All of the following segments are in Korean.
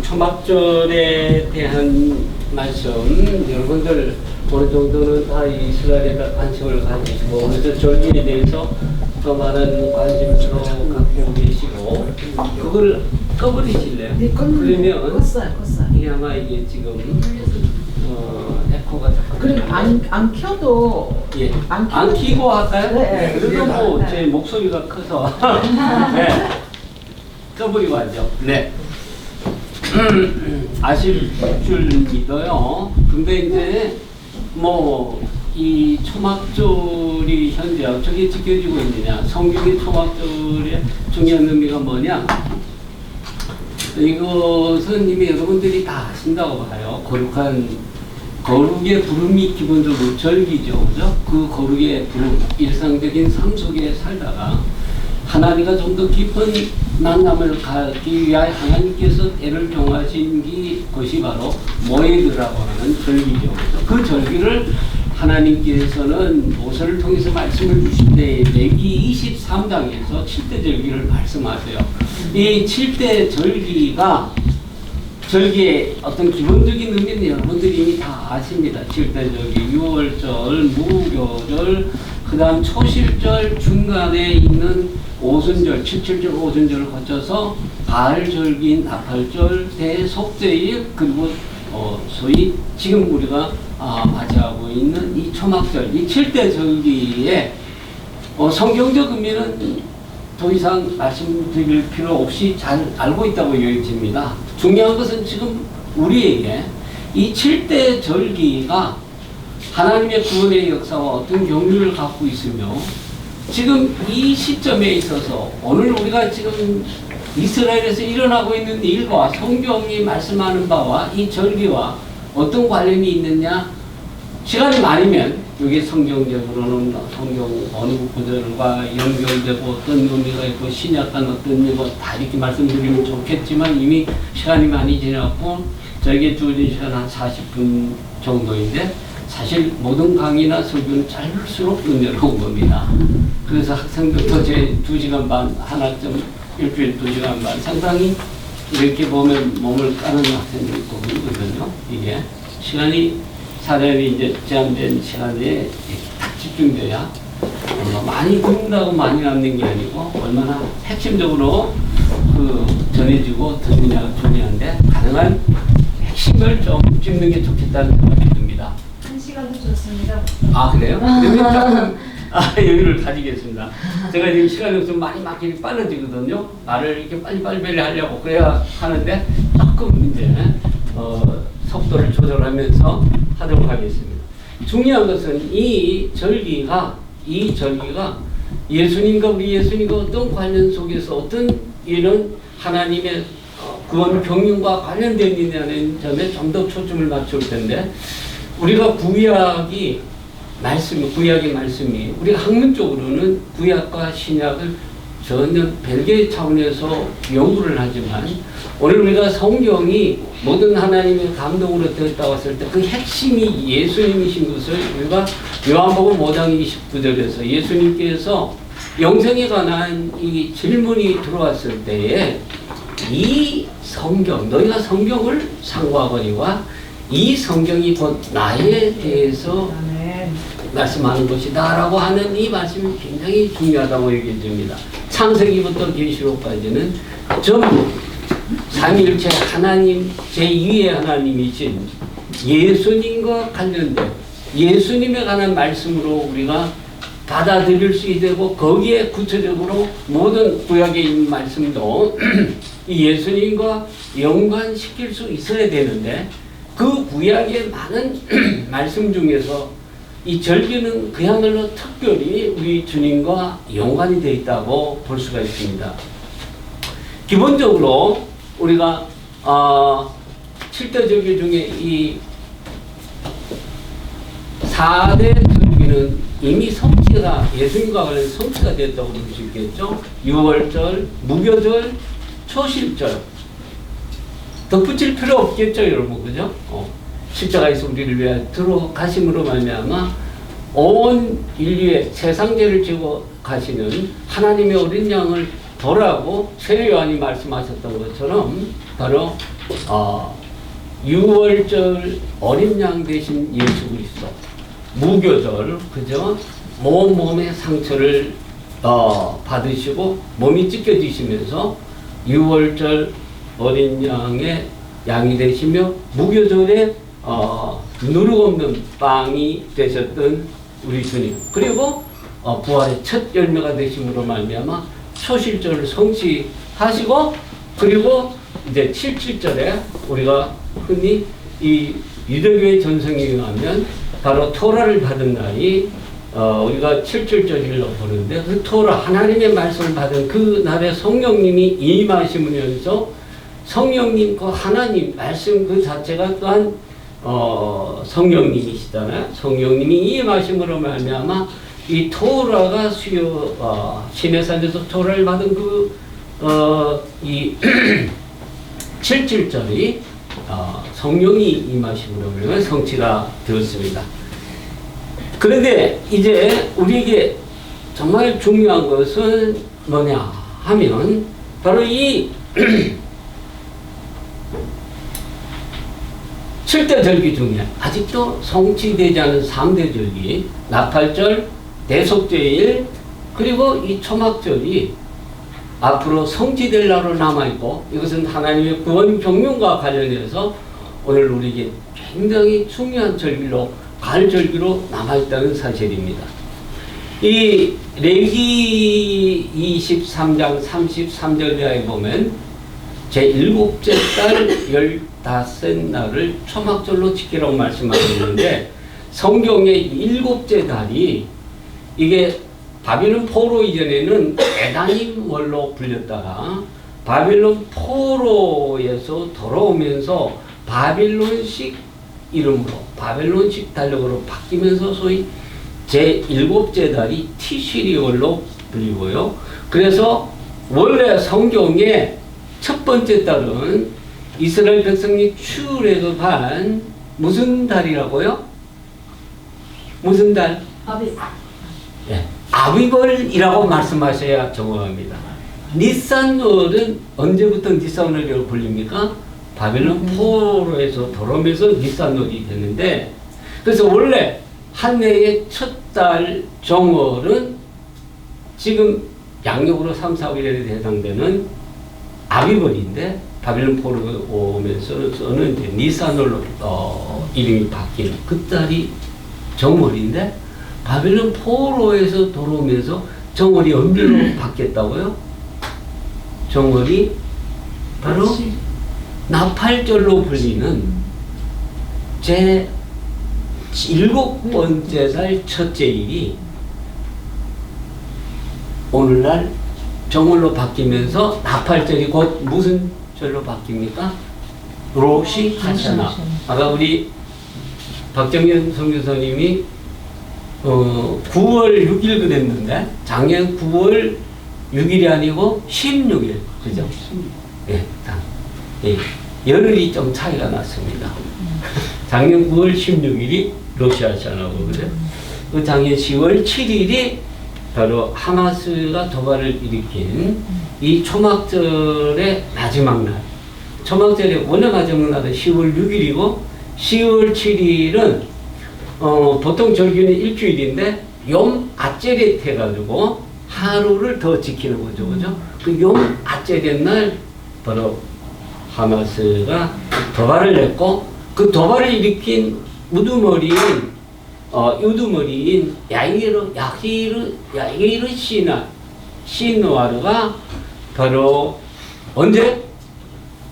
초막절에 대한 말씀, 여러분들 어느 정도는 다 이스라엘에다 관심을 가지시고, 그래서 절기에 대해서 더 많은 관심을 갖고 계시고, 그걸 꺼버리실래요? 네, 그러면 껐어요. 이게 아마 이게 지금 에코가 자꾸. 그럼 안 켜도 예. 안 안 키고 할까요? 네. 그래도 뭐 네. 제 목소리가 커서 네. 꺼버리고 하죠. 네. 아실 줄 믿어요. 근데 이제 뭐 이 초막절이 현재 어떻게 지켜지고 있느냐? 성경의 초막절의 중요한 의미가 뭐냐? 이것은 이미 여러분들이 다 아신다고 봐요. 거룩의 부름이 기본적으로 절기죠. 그죠? 그 거룩의 부름, 일상적인 삶 속에 살다가 하나님과 좀 더 깊은 만남을 갖기 위하여 하나님께서 때를 정하신 것이 바로 모에드라고 하는 절기죠. 그죠? 그 절기를 하나님께서는 모세를 통해서 말씀을 주실 때 레기 23장에서 7대 절기를 말씀하세요. 이 7대 절기의 어떤 기본적인 의미는 여러분들이 이미 다 아십니다. 7대 절기, 6월절, 무교절, 그 다음 초실절, 중간에 있는 오순절, 7.7절 오순절을 거쳐서 가을절기, 나팔절, 대속제일, 그리고 소위 지금 우리가 맞이하고 있는 이 초막절, 이 7대 절기의 성경적 의미는 더 이상 말씀드릴 필요 없이 잘 알고 있다고 여겨집니다. 중요한 것은 지금 우리에게 이 7대 절기가 하나님의 구원의 역사와 어떤 경륜을 갖고 있으며 지금 이 시점에 있어서 오늘 우리가 지금 이스라엘에서 일어나고 있는 일과 성경이 말씀하는 바와 이 절기와 어떤 관련이 있느냐, 시간이 많으면 여기 성경적으로는 성경 어느 구절과 연결되고 어떤 의미가 있고 신약간 어떤 의미가 다 이렇게 말씀드리면 좋겠지만 이미 시간이 많이 지났고 저에게 주어진 시간 한 40분 정도인데 사실 모든 강의나 설교는 짧을수록 은혜로운 겁니다. 그래서 학생들도 제 2시간 반, 하나쯤 일주일 2시간 반, 상당히 이렇게 보면 몸을 까는 학생들이 있고 그러거든요. 이게 시간이 사전에 이제 제한된 시간에 딱 집중돼야 많이 듣는다고 많이 남는 게 아니고 얼마나 핵심적으로 전해지고 듣느냐가 중요한데 가능한 핵심을 좀 찍는 게 좋겠다는 생각이 듭니다. 1시간도 좋습니다. 아, 그래요? 그러면 조금 여유를 가지겠습니다. 제가 지금 시간이 없으면 많이 막히기 빨라지거든요. 말을 이렇게 빨리빨리 하려고 그래야 하는데 조금 이제 속도를 조절하면서 하도록 하겠습니다. 중요한 것은 이 절기가 예수님과 우리 예수님과 어떤 관련 속에서 어떤 이런 하나님의 구원 경륜과 관련되어 있느냐는 점에 좀 더 초점을 맞출 텐데 우리가 구약의 말씀이 우리가 학문적으로는 구약과 신약을 전혀 별개의 차원에서 연구를 하지만 오늘 우리가 성경이 모든 하나님의 감동으로 되었다고 했을 때 그 핵심이 예수님이신 것을 우리가 요한복음 5장 29절에서 예수님께서 영생에 관한 이 질문이 들어왔을 때에 이 성경, 너희가 성경을 상고하거니와 이 성경이 곧 나에 대해서 말씀하는 것이다 라고 하는 이 말씀이 굉장히 중요하다고 여겨집니다. 창세기부터 계시록까지는 전부 삼위일체 하나님 제2의 하나님이신 예수님과 관련된 예수님에 관한 말씀으로 우리가 받아들일 수 되고 거기에 구체적으로 모든 구약에 있는 말씀도 이 예수님과 연관시킬 수 있어야 되는데 그 구약의 많은 말씀 중에서 이 절기는 그야말로 특별히 우리 주님과 연관이 되어 있다고 볼 수가 있습니다. 기본적으로 우리가 7대 절기 중에 이 4대 절기는 이미 성취가 예수님과 관련 성취가 됐다고 볼 수 있겠죠. 6월절, 무교절, 초실절 덧붙일 필요 없겠죠, 여러분, 그죠? 십자가에서 우리를 위해 들어가심으로 말미암아 온 인류의 세상죄를 지고 가시는 하나님의 어린 양을 보라고 세례요한이 말씀하셨던 것처럼 바로 6월절 어린 양 대신 예수 그리스도, 무교절, 그죠? 몸에 상처를 받으시고 몸이 찢겨지시면서 6월절 어린 양의 양이 되시며 무교절에 누룩 없는 빵이 되셨던 우리 주님, 그리고 부활의 첫 열매가 되심으로 말미암아 초실절을 성취하시고, 그리고 이제 77절에 우리가 흔히 이 유대교의 전성에 의하면 바로 토라를 받은 날이 우리가 77절이라고 부르는데, 그 토라 하나님의 말씀을 받은 그 날에 성령님이 임하시면서 성령님 그 하나님 말씀 그 자체가 또한 성령님이시잖아요. 성령님이 임하심으로 말미암아 이 토라가 신의 산에서 토라를 받은 이 77절이 성령이 임하심으로 말미암아 성취가 되었습니다. 그런데 이제 우리에게 정말 중요한 것은 뭐냐 하면 바로 이 7대 절기 중에 아직도 성취되지 않은 3대 절기, 나팔절, 대속죄일, 그리고 이 초막절이 앞으로 성취될 날로 남아있고, 이것은 하나님의 구원 경륜과 관련해서 오늘 우리에게 굉장히 중요한 절기로, 가을절기로 남아있다는 사실입니다. 이 레위기 23장 33절에 보면 제7째 달 15날을 초막절로 지키라고 말씀하고 있는데, 성경의 7째 달이 이게 바빌론 포로 이전에는 에다님월로 불렸다가 바빌론 포로에서 돌아오면서 바빌론식 이름으로, 바빌론식 달력으로 바뀌면서 소위 제7째 달이 티시리월로 불리고요. 그래서 원래 성경의 첫 번째 달은 이스라엘 백성이 출애굽한 무슨 달이라고요? 무슨 달? 아비. 예, 아비벌이라고 말씀하셔야 정확합니다. 니산월은 언제부터 니산월이라고 불립니까? 바벨론 포로에서 돌아오면서 니산월이 됐는데, 그래서 원래 한 해의 첫 달 정월은 지금 양력으로 3, 4일에 해당되는 아비벌인데, 바벨론 포로 오면서는 이제 니산월로 이름이 바뀌는 그 달이 정월인데, 바벨론 포로에서 돌아오면서 정월이 언제로 바뀌었다고요? 정월이 바로 나팔절로 불리는 제 7번째 달 첫째 일이 오늘날 정월로 바뀌면서 나팔절이 곧 무슨 절로 바뀝니까? 로시 하샤나. 아까 우리 박정현 선교사님이 9월 6일 그랬는데 작년 9월 6일이 아니고 16일, 그죠? 예, 예, 열흘이 좀 차이가 났습니다. 작년 9월 16일이 로시아샤나고 그래. 그 작년 10월 7일이 바로 하마스가 도발을 일으킨 이 초막절의 마지막 날. 초막절의 원래 마지막 날은 10월 6일이고 10월 7일은 보통 절기는 일주일인데 욤 아제렛 해가지고 하루를 더 지키는 거죠, 그죠? 그 욤 아제렛 날 바로 하마스가 도발을 했고, 그 도발을 일으킨 우두머리인 야히르 시누아르가 바로 언제?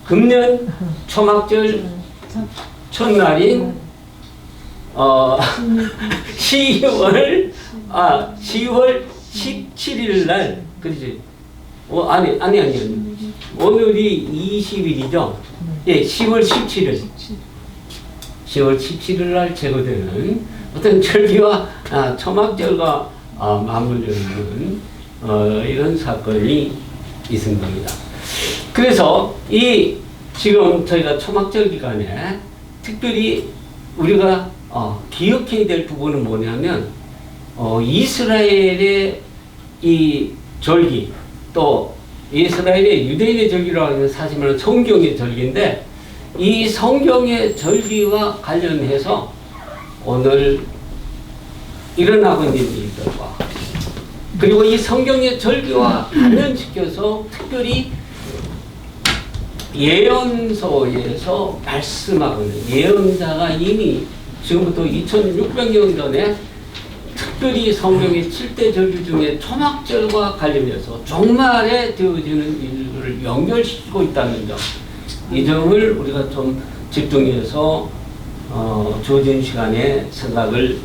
금년 초막절 첫날인 10월 17일 날, 그렇지? 아니. 오늘이 20일이죠? 예, 10월 17일. 10월 17일 날 제거되는 어떤 절기와 초막절과 맞물려 있는 이런 사건이 있은 겁니다. 그래서 지금 저희가 초막절 기간에 특별히 우리가 기억해야 될 부분은 뭐냐면 이스라엘의 이 절기, 또 이스라엘의 유대인의 절기라고 하는 사실은 성경의 절기인데 이 성경의 절기와 관련해서 오늘 일어나고 있는 일들과 그리고 이 성경의 절기와 관련시켜서 특별히 예언서에서 말씀하고 있는 예언자가 이미 지금부터 2600년 전에 특별히 성경의 7대 절기 중에 초막절과 관련해서 종말에 되어지는 일을 연결시키고 있다는 점, 이 점을 우리가 좀 집중해서 주어진 시간에 생각을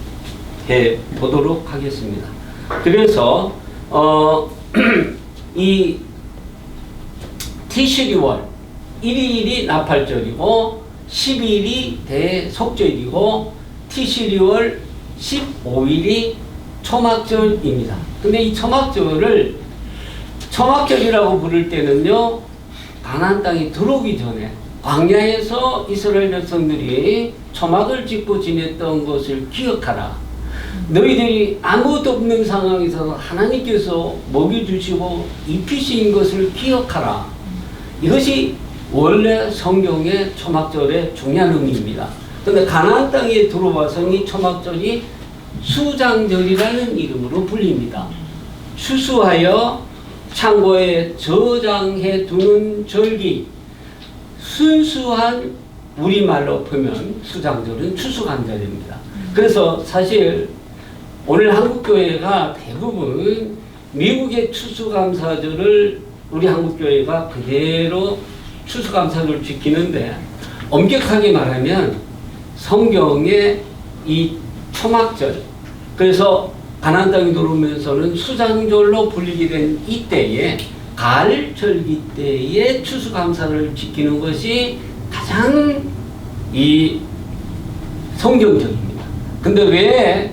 해 보도록 하겠습니다. 그래서 이 티시리월 1일이 나팔절이고 12일이 대속절이고 티시리월 15일이 초막절입니다. 근데 이 초막절이라고 부를 때는요, 가나안 땅에 들어오기 전에 광야에서 이스라엘 백성들이 초막을 짓고 지냈던 것을 기억하라. 너희들이 아무것도 없는 상황에서 하나님께서 먹여주시고 입히신 것을 기억하라. 이것이 원래 성경의 초막절의 중요한 의미입니다. 그런데 가나안 땅에 들어와서 이 초막절이 수장절이라는 이름으로 불립니다. 추수하여 창고에 저장해 두는 절기. 순수한 우리말로 보면 수장절은 추수감사절입니다. 그래서 사실 오늘 한국교회가 대부분 미국의 추수감사절을 우리 한국교회가 그대로 추수감사절을 지키는데 엄격하게 말하면 성경의 이 초막절, 그래서 가나안 땅에 들어오면서는 수장절로 불리게 된 이때에 가을절기 때에 추수감사를 지키는 것이 가장 이 성경적입니다. 근데 왜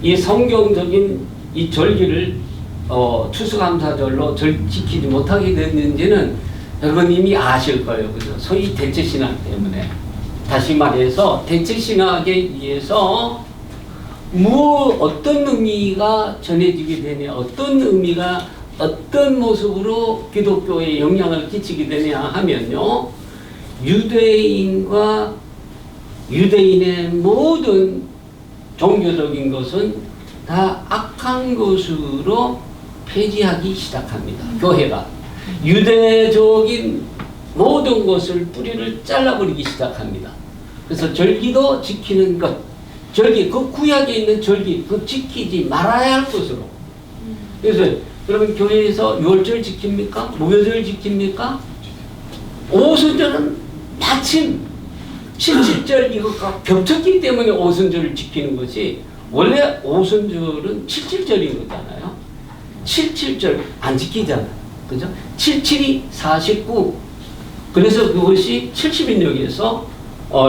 이 성경적인 이 절기를 추수감사절로 지키지 못하게 됐는지는 여러분 이미 아실 거예요. 그죠? 소위 대체신학 때문에. 다시 말해서 대체신학에 의해서 어떤 의미가 전해지게 되냐, 어떤 의미가 어떤 모습으로 기독교에 영향을 끼치게 되냐 하면요, 유대인과 유대인의 모든 종교적인 것은 다 악한 것으로 폐지하기 시작합니다. 교회가 유대적인 모든 것을 뿌리를 잘라버리기 시작합니다. 그래서 절기도 지키는 것, 절기, 그 구약에 있는 절기, 그 지키지 말아야 할 것으로. 그래서 여러분 교회에서 6월절 지킵니까? 무교절 지킵니까? 오순절은 마침 77절 이것과 겹쳤기 때문에 오순절을 지키는 것이, 원래 오순절은 77절인 거잖아요. 77절 안 지키잖아요. 그죠? 77이 49. 그래서 그것이 70인역에서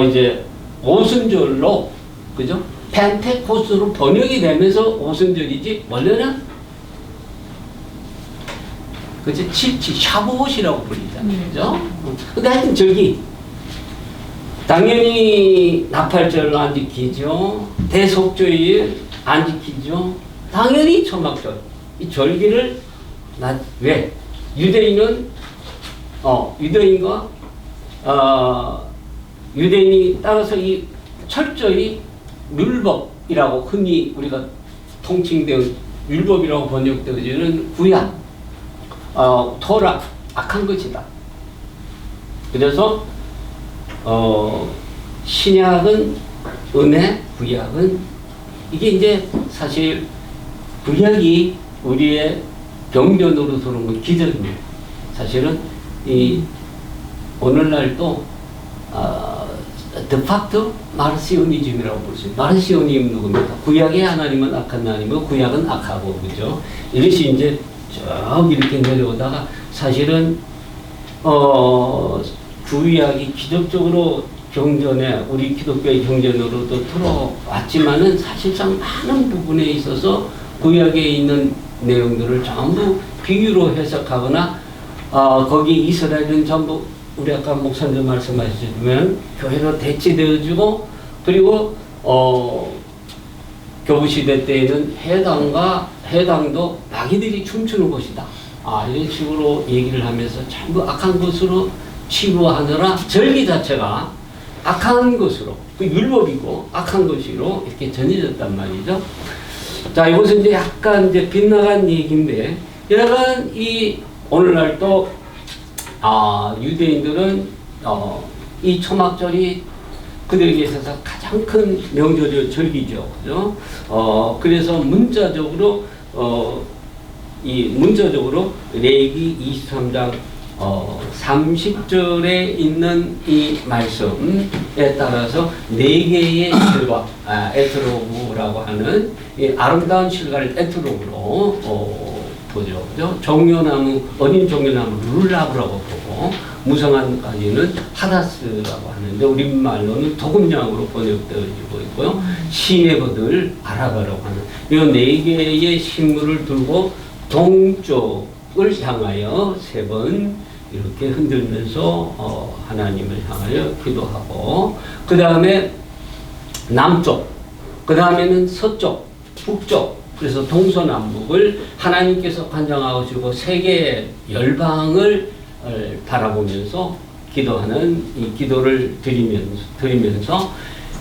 이제 오순절로, 그죠? 펜테코스로 번역이 되면서 오순절이지, 원래는 그치? 77, 샤보옷이라고 불리잖아요. 그죠? 근데 하여튼 절기. 당연히 나팔절을 안 지키죠. 대속절일 안 지키죠. 당연히 초막절. 이 절기를 왜? 유대인은 유대인과 유대인이 따라서 이 철저히 율법이라고 흔히 우리가 통칭되어 율법이라고 번역되어지는 구약, 토라, 악한 것이다. 그래서 신약은 은혜, 구약은 이게 이제 사실 구약이 우리의 병변으로 들어온 건 기적입니다. 사실은 이 오늘날도 드facto 마르시오니즘이라고 볼 수 있어요. 마르시오님 누굽니까? 구약의 하나님은 악한 하나님이고 구약은 악하고, 그죠? 이것이 이제 쭉 이렇게 내려오다가 사실은 구약이 기적적으로 경전에 우리 기독교의 경전으로도 들어왔지만은 사실상 많은 부분에 있어서 구약에 있는 내용들을 전부 비유로 해석하거나 거기 이스라엘은 전부 우리 아까 목사님 말씀하셨지만 교회로 대치되어지고, 그리고 교부시대 때에는 해당도 마귀들이 춤추는 곳이다. 이런 식으로 얘기를 하면서 전부 악한 것으로 치부하느라 절기 자체가 악한 것으로, 그 율법이고 악한 것으로 이렇게 전해졌단 말이죠. 자, 이것은 이제 약간 이제 빗나간 얘기인데, 여러분, 오늘날 또, 유대인들은, 이 초막절이 그들에게 있어서 가장 큰 명절 절기죠. 그죠? 그래서 문자적으로, 문자적으로 레위기 23장 30절에 있는 이 말씀에 따라서 4개의 실과, 에트로그라고 하는 이 아름다운 실과를 에트로그로 보죠. 그죠? 종려나무, 어린 종려나무 룰라브라고 보고, 무성한까지는 하다스라고 하는데, 우리말로는 도금냥으로 번역되어지고 있고요. 시내버들 아라바라고 하는 이 4개의 식물을 들고 동쪽을 향하여 3번 이렇게 흔들면서 하나님을 향하여 기도하고, 그 다음에 남쪽, 그 다음에는 서쪽, 북쪽, 그래서 동서남북을 하나님께서 관장하시고 세계의 열방을 바라보면서 기도하는 이 기도를 드리면서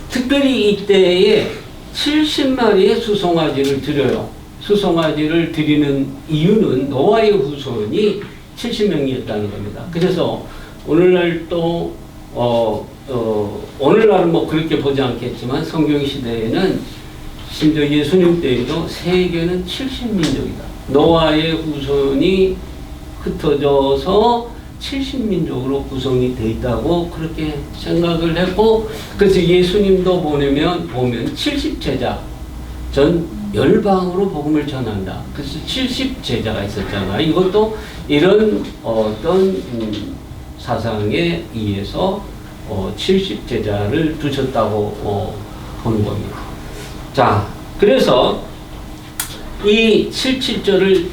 특별히 이때에 70마리의 수송아지를 드려요. 수송아지를 드리는 이유는 노아의 후손이 70명이었다는 겁니다. 그래서 오늘날 또 오늘날은 뭐 그렇게 보지 않겠지만 성경 시대에는 심지어 예수님 때에도 세계는 70민족이다. 노아의 후손이 흩어져서 70민족으로 구성이 되어 있다고 그렇게 생각을 했고, 그래서 예수님도 보면 70제자 전 열방으로 복음을 전한다. 그래서 70제자가 있었잖아요. 이것도 이런 어떤 사상에 의해서 70제자를 두셨다고 보는 겁니다. 자, 그래서 이 77절을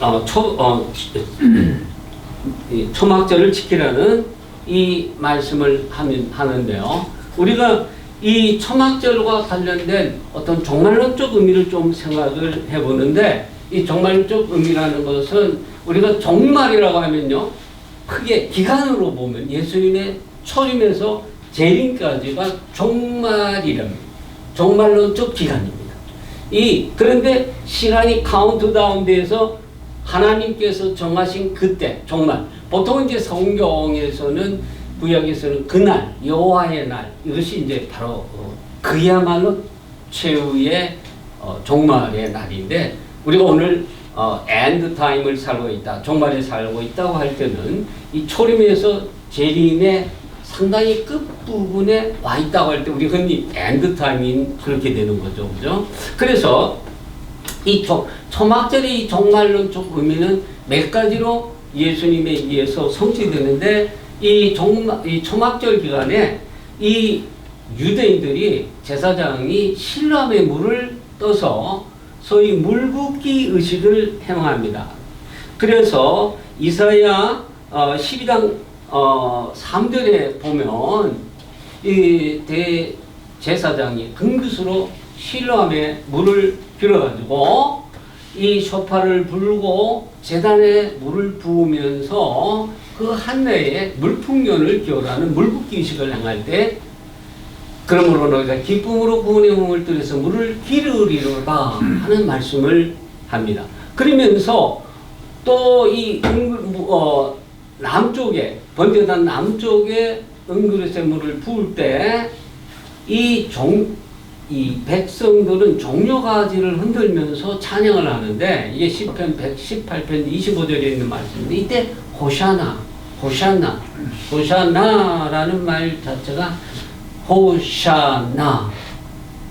초막절을 지키라는 이 말씀을 하는데요. 우리가 이 초막절과 관련된 어떤 종말론적 의미를 좀 생각을 해보는데, 이 종말론적 의미라는 것은 우리가 종말이라고 하면요, 크게 기간으로 보면 예수님의 초림에서 재림까지가 종말이랍니다. 종말론적 기간입니다. 그런데 시간이 카운트다운 돼서 하나님께서 정하신 그때, 종말. 보통 이제 성경에서는, 구약에서는 그날, 여호와의 날, 이것이 이제 바로 그야말로 최후의 종말의 날인데, 우리가 오늘 엔드 타임을 살고 있다, 종말에 살고 있다고 할 때는 이 초림에서 재림의 상당히 끝부분에 와 있다고 할 때 우리 흔히 엔드 타임인 그렇게 되는 거죠. 그죠? 그래서 이 초막절의 이 종말론적 의미는 몇 가지로 예수님에 의해서 성취되는데, 이 초막절 기간에 이 유대인들이 제사장이 실로암에 물을 떠서 소위 물붓기 의식을 행합니다. 그래서 이사야 12장 3절에 보면 이 대제사장이 금빛으로 실로암에 물을 빌어가지고 이 쇼파를 불고 제단에 물을 부으면서 그 한내에 물풍년을 기원하는 물붓기 의식을 행할 때, 그러므로 너희가 기쁨으로 구원의 몸을 들여서 물을 기르리로다 하는 말씀을 합니다. 그러면서 또 이 남쪽에, 번제단 남쪽에 은그릇에 물을 부을 때 이 백성들은 종려가지를 흔들면서 찬양을 하는데, 이게 시편 118편 25절에 있는 말씀인데, 이때 호샤나라는 말 자체가 호샤나,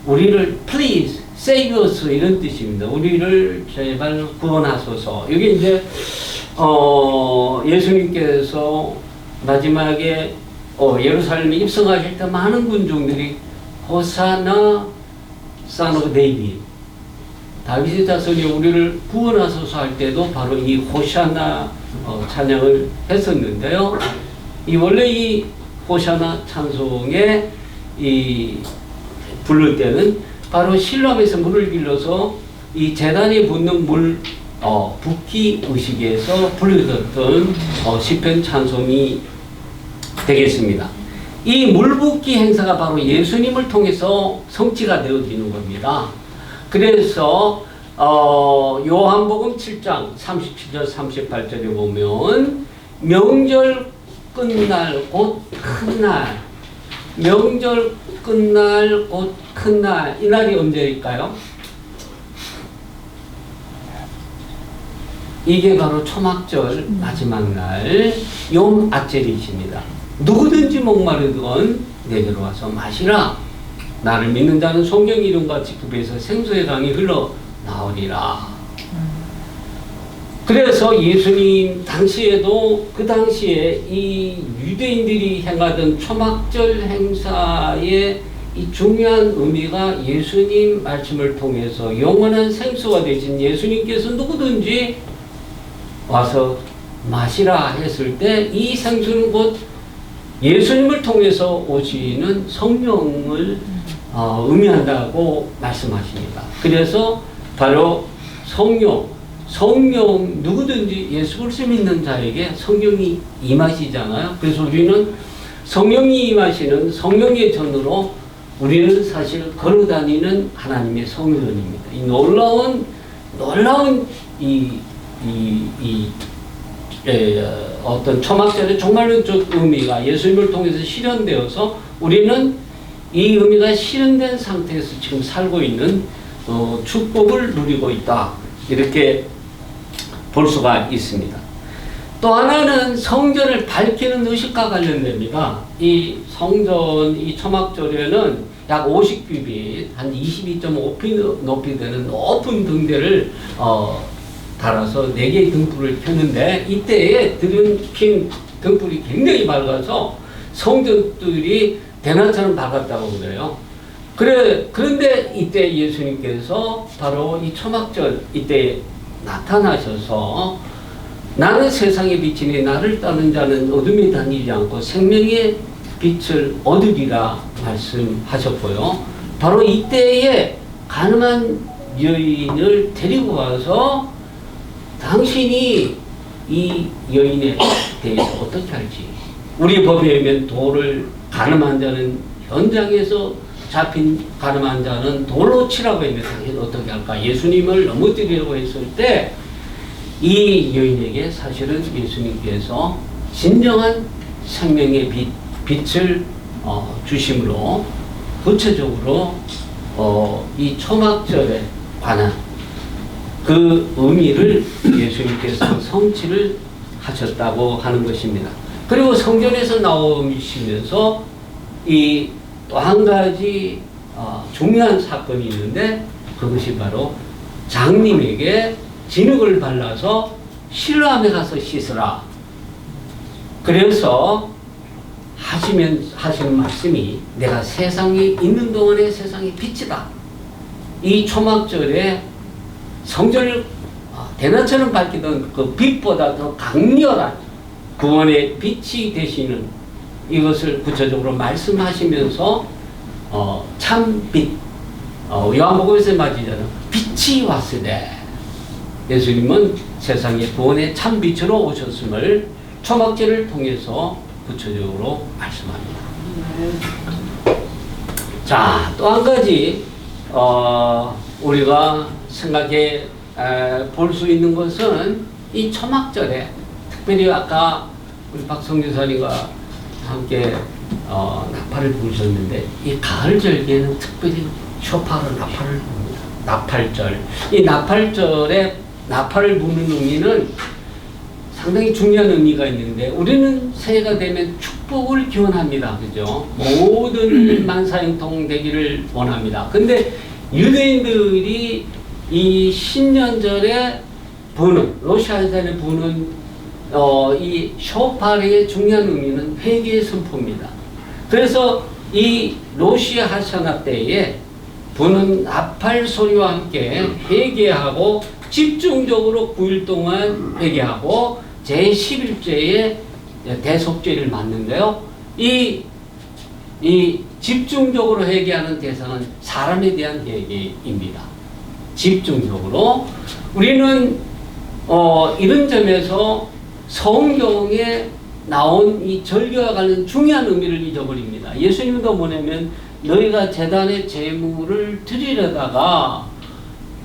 우리를 please save us 이런 뜻입니다. 우리를 제발 구원하소서. 이게 이제 예수님께서 마지막에 예루살렘에 입성하실 때 많은 군중들이 호사나 son of David, 다윗의 자손이 우리를 구원하소서 할 때도 바로 이 호샤나 찬양을 했었는데요. 원래 이 호샤나 찬송에 부를 때는 바로 실로암에서 물을 길러서 이 제단에 붓는 물 붓기 의식에서 불러졌던 시편 찬송이 되겠습니다. 이 물붓기 행사가 바로 예수님을 통해서 성취가 되어지는 겁니다. 그래서 요한복음 7장 37절 38절에 보면 명절 끝날 곧 큰날, 명절 끝날 곧 큰날, 이 날이 언제일까요? 이게 바로 초막절 마지막 날 욤 아젤이십니다. 누구든지 목마르건 내게로 와서 마시라. 나를 믿는 자는 성경 이름같이 굽에서 생수의 강이 흘러 나오리라. 그래서 예수님 당시에도 그 당시에 이 유대인들이 행하던 초막절 행사의 이 중요한 의미가 예수님 말씀을 통해서 영원한 생수가 되신 예수님께서 누구든지 와서 마시라 했을 때 이 생수는 곧 예수님을 통해서 오시는 성령을 의미한다고 말씀하십니다. 그래서 바로 성령 누구든지 예수 그리스도 믿는 자에게 성령이 임하시잖아요. 그래서 우리는 성령이 임하시는 성령의 전으로 우리는 사실 걸어다니는 하나님의 성전입니다. 이 놀라운 어떤 초막절의 종말론적 의미가 예수님을 통해서 실현되어서 우리는 이 의미가 실현된 상태에서 지금 살고 있는 축복을 누리고 있다. 이렇게 볼 수가 있습니다. 또 하나는 성전을 밝히는 의식과 관련됩니다. 이 성전, 이 초막절에는 약 50규빗, 한 22.5피 높이 되는 높은 등대를 달아서 4개의 등불을 켰는데 이때에 핀 등불이 굉장히 밝아서 성전들이 대낮처럼 밝았다고 그래요. 그런데 이때 예수님께서 바로 이 초막절 이때 나타나셔서 나는 세상의 빛이니 나를 따르는 자는 어둠에 다니지 않고 생명의 빛을 얻으리라 말씀하셨고요. 바로 이때에 가늠한 여인을 데리고 와서 당신이 이 여인에 대해서 어떻게 할지, 우리 법에 의하면 돌을 가늠한 자는 현장에서 잡힌 가늠한 자는 돌로 치라고 했는데 당신 어떻게 할까? 예수님을 넘어뜨리려고 했을 때 이 여인에게 사실은 예수님께서 진정한 생명의 빛을 주심으로 구체적으로 이 초막절에 관한 그 의미를 예수님께서 성취를 하셨다고 하는 것입니다. 그리고 성전에서 나오시면서 이 또 한 가지 중요한 사건이 있는데 그것이 바로 장님에게 진흙을 발라서 실로암에 가서 씻으라. 그래서 하시는 말씀이 내가 세상에 있는 동안에 세상의 빛이다. 이 초막절에 성전을 대낮처럼 밝히던 그 빛보다 더 강렬한 구원의 빛이 되시는 이것을 구체적으로 말씀하시면서 참빛 요한복음에서 맞이잖아요. 빛이 왔으되 예수님은 세상의 구원의 참빛으로 오셨음을 초막절을 통해서 구체적으로 말씀합니다. 자, 또 한 가지 우리가 생각해 볼 수 있는 것은 이 초막절에 특별히 아까 우리 박성규사님과 함께 나팔을 부르셨는데 이 가을 절기에는 특별히 쇼파로 나팔을 부릅니다. 나팔절. 이 나팔절에 나팔을 부는 의미는 상당히 중요한 의미가 있는데 우리는 새해가 되면 축복을 기원합니다. 그죠? 모든 만사형통 되기를 원합니다. 근데 유대인들이 이 신년절에 부는 러시아에서 부는 이 쇼파르의 중요한 의미는 회개의 선포입니다. 그래서 이 러시아 하샤나 때에 부는 나팔 소리와 함께 회개하고 집중적으로 9일 동안 회개하고 제11제에 대속죄를 맞는데요. 이 집중적으로 회개하는 대상은 사람에 대한 회개입니다. 집중적으로 우리는 이런 점에서 성경에 나온 이 절기와 관련 중요한 의미를 잊어버립니다. 예수님도 뭐냐면 너희가 제단에 제물을 드리려다가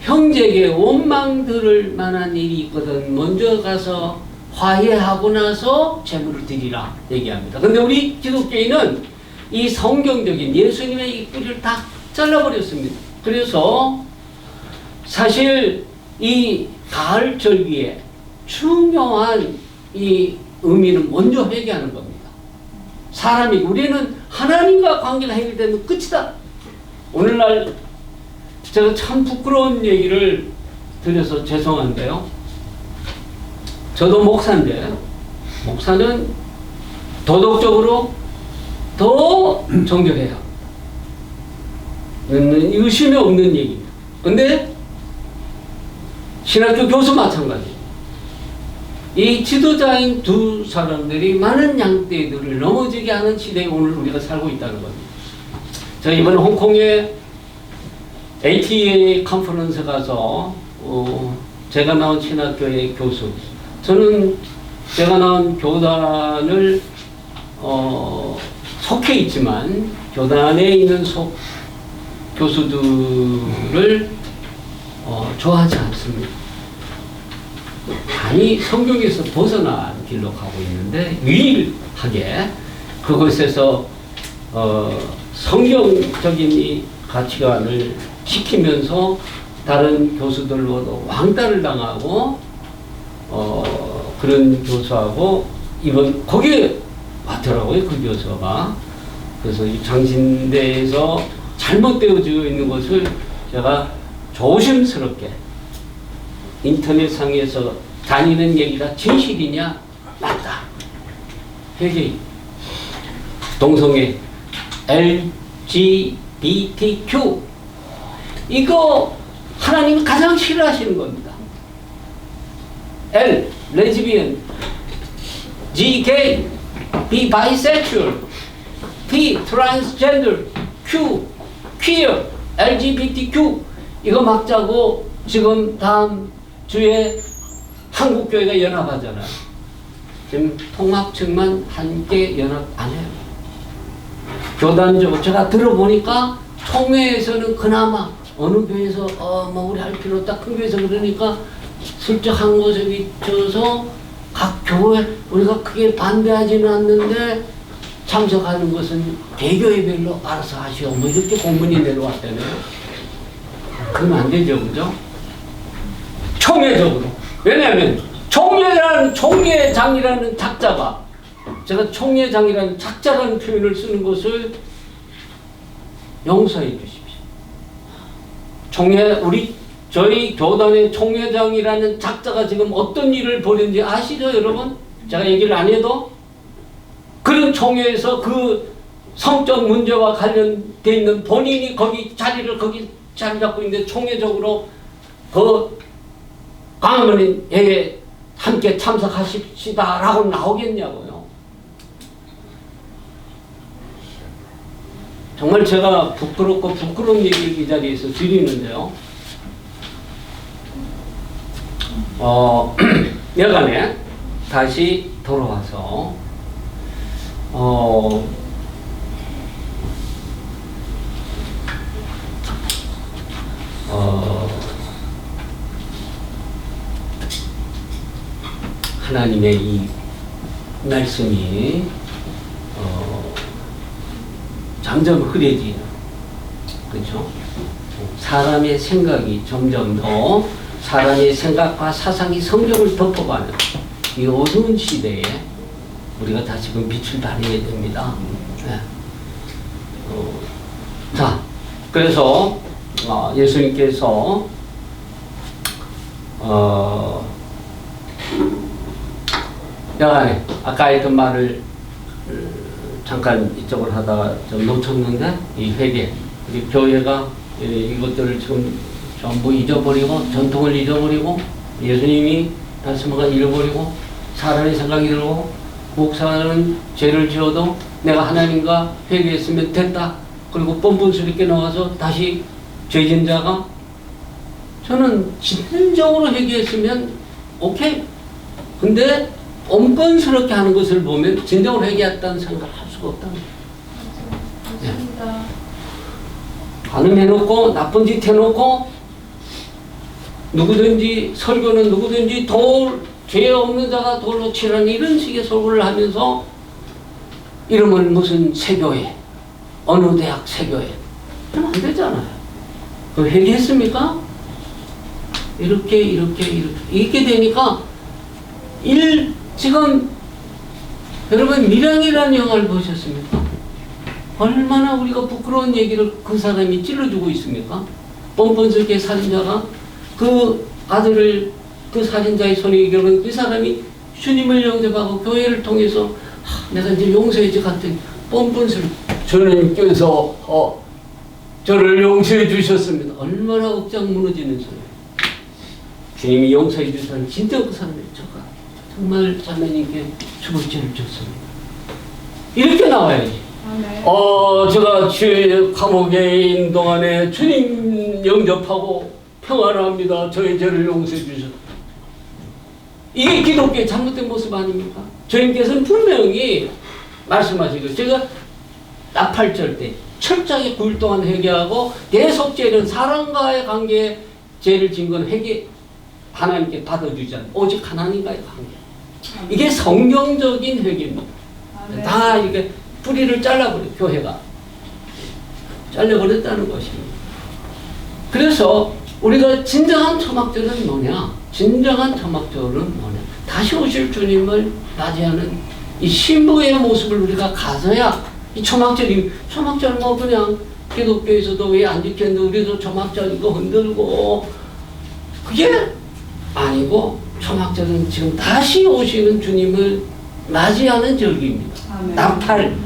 형제에게 원망 들을 만한 일이 있거든 먼저 가서 화해하고 나서 제물을 드리라 얘기합니다. 근데 우리 기독교인은 이 성경적인 예수님의 이 뿌리를 다 잘라버렸습니다. 그래서 사실 이 가을 절기에 중요한 이 의미는 먼저 회개하는 겁니다. 사람이 우리는 하나님과 관계가 해결되면 끝이다. 오늘날 제가 참 부끄러운 얘기를 드려서 죄송한데요. 저도 목사인데 목사는 도덕적으로 더 정결해야 의심이 없는 얘기입니다. 근데 신학교 교수 마찬가지. 이 지도자인 두 사람들이 많은 양떼들을 넘어지게 하는 시대에 오늘 우리가 살고 있다는 겁니다. 저 이번에 홍콩에 ATA 컨퍼런스 가서 제가 나온 신학교의 교수, 저는 제가 나온 교단을 속해 있지만 교단에 있는 교수들을 좋아하지 않습니다. 많이 성경에서 벗어난 길로 가고 있는데 유일하게 그것에서 성경적인 이 가치관을 지키면서 다른 교수들로도 왕따를 당하고 그런 교수하고 이번 거기에 왔더라고요. 그 교수가. 그래서 이 장신대에서 잘못되어지고 있는 것을 제가 조심스럽게 인터넷상에서 다니는 얘기가 진실이냐? 맞다. 회개. 동성애, LGBTQ 이거 하나님이 가장 싫어하시는 겁니다. L, 레즈비언, G, 게이, B, 바이섹슈얼, T, 트랜스젠더, Q, 퀴어, LGBTQ 이거 막자고 지금 다음 주에 한국교회가 연합하잖아요. 지금 통합 측만 함께 연합 안 해요. 교단적으로 제가 들어보니까 총회에서는 그나마 어느 교회에서 뭐 우리 할 필요 없다 큰 교회에서 그러니까 슬쩍 한 곳에 비춰서 각 교회 우리가 크게 반대하지는 않는데 참석하는 것은 개교회별로 알아서 하시오 뭐 이렇게 공문이 내려왔다네요. 그러면 안 되죠, 그죠? 총회적으로. 왜냐하면 총회장이라는 작자가 제가 총회장이라는 작자라는 표현을 쓰는 것을 용서해 주십시오. 저희 교단의 총회장이라는 작자가 지금 어떤 일을 벌였는지 아시죠, 여러분? 제가 얘기를 안 해도 그런 총회에서 그 성적 문제와 관련돼 있는 본인이 거기 자리 잡고 있는데 총회적으로 그 강화문에 함께 참석하십시다라고 나오겠냐고요. 정말 제가 부끄럽고 부끄러운 얘기를 이 자리에서 드리는데요. 여간에 다시 돌아와서 하나님의 이 말씀이 점점 흐려지는, 그렇죠? 사람의 생각이 점점 더 사람의 생각과 사상이 성경을 덮어가는 이 어두운 시대에 우리가 다시금 빛을 발해야 됩니다. 네. 자, 그래서 예수님께서 여간에 아까 했던 말을 잠깐 이쪽을 하다가 좀 놓쳤는데 이 회개 우리 교회가 이것들을 지금 전부 잊어버리고 전통을 잊어버리고 예수님이 말씀을 잃어버리고 사람의 생각이 들고 목사는 죄를 지어도 내가 하나님과 회개했으면 됐다. 그리고 뻔뻔스럽게 나와서 다시 죄진 자가 저는 진정으로 회개했으면 오케이. 근데 엄건스럽게 하는 것을 보면 진정으로 회개했다는 생각을 할 수가 없다는 거예요. 맞습니다. 간음해놓고 나쁜 짓 해놓고 누구든지 설교는 누구든지 죄 없는 자가 돌로 치라는 이런 식의 설교를 하면서 이름은 무슨 세교회 어느 대학 세교회 그러면 안 되잖아요. 그 회개했습니까? 이렇게 되니까 지금 여러분 밀양이라는 영화를 보셨습니까? 얼마나 우리가 부끄러운 얘기를 그 사람이 찔러주고 있습니까? 뻔뻔스럽게 살인자가 그 아들을 그 살인자의 손에 이겨본 그 사람이 주님을 영접하고 교회를 통해서 내가 이제 용서해지 같은 뻔뻔스럽게 주님께서 저를 용서해 주셨습니다. 얼마나 억장 무너지는 소리예요. 주님이 용서해 주셔서 진짜 그 사람이 저가 정말 자매님께 주복죄를 줬습니다. 이렇게 나와야지. 아멘. 제가 감옥에 있는 동안에 주님 영접하고 평안합니다. 저의 죄를 용서해 주셨다. 이게 기독교의 잘못된 모습 아닙니까? 주님께서는 분명히 말씀하시고 제가 나팔절 때 철저하게 9일 동안 회개하고 대속죄는 사람과의 관계에 죄를 진 건 회개 하나님께 받아주지 않아요. 오직 하나님과의 관계. 이게 성경적인 회개입니다. 아멘. 다 이게 뿌리를 잘라버려 교회가 잘려버렸다는 것입니다. 그래서 우리가 진정한 초막절은 뭐냐? 진정한 초막절은 뭐냐? 다시 오실 주님을 맞이하는 이 신부의 모습을 우리가 가져야 이 초막절 뭐 그냥 기독교에서도 왜 안 지켰는데 우리도 초막절 이거 흔들고 그게 아니고 초막절은 지금 다시 오시는 주님을 맞이하는 절기입니다. 아멘. 나팔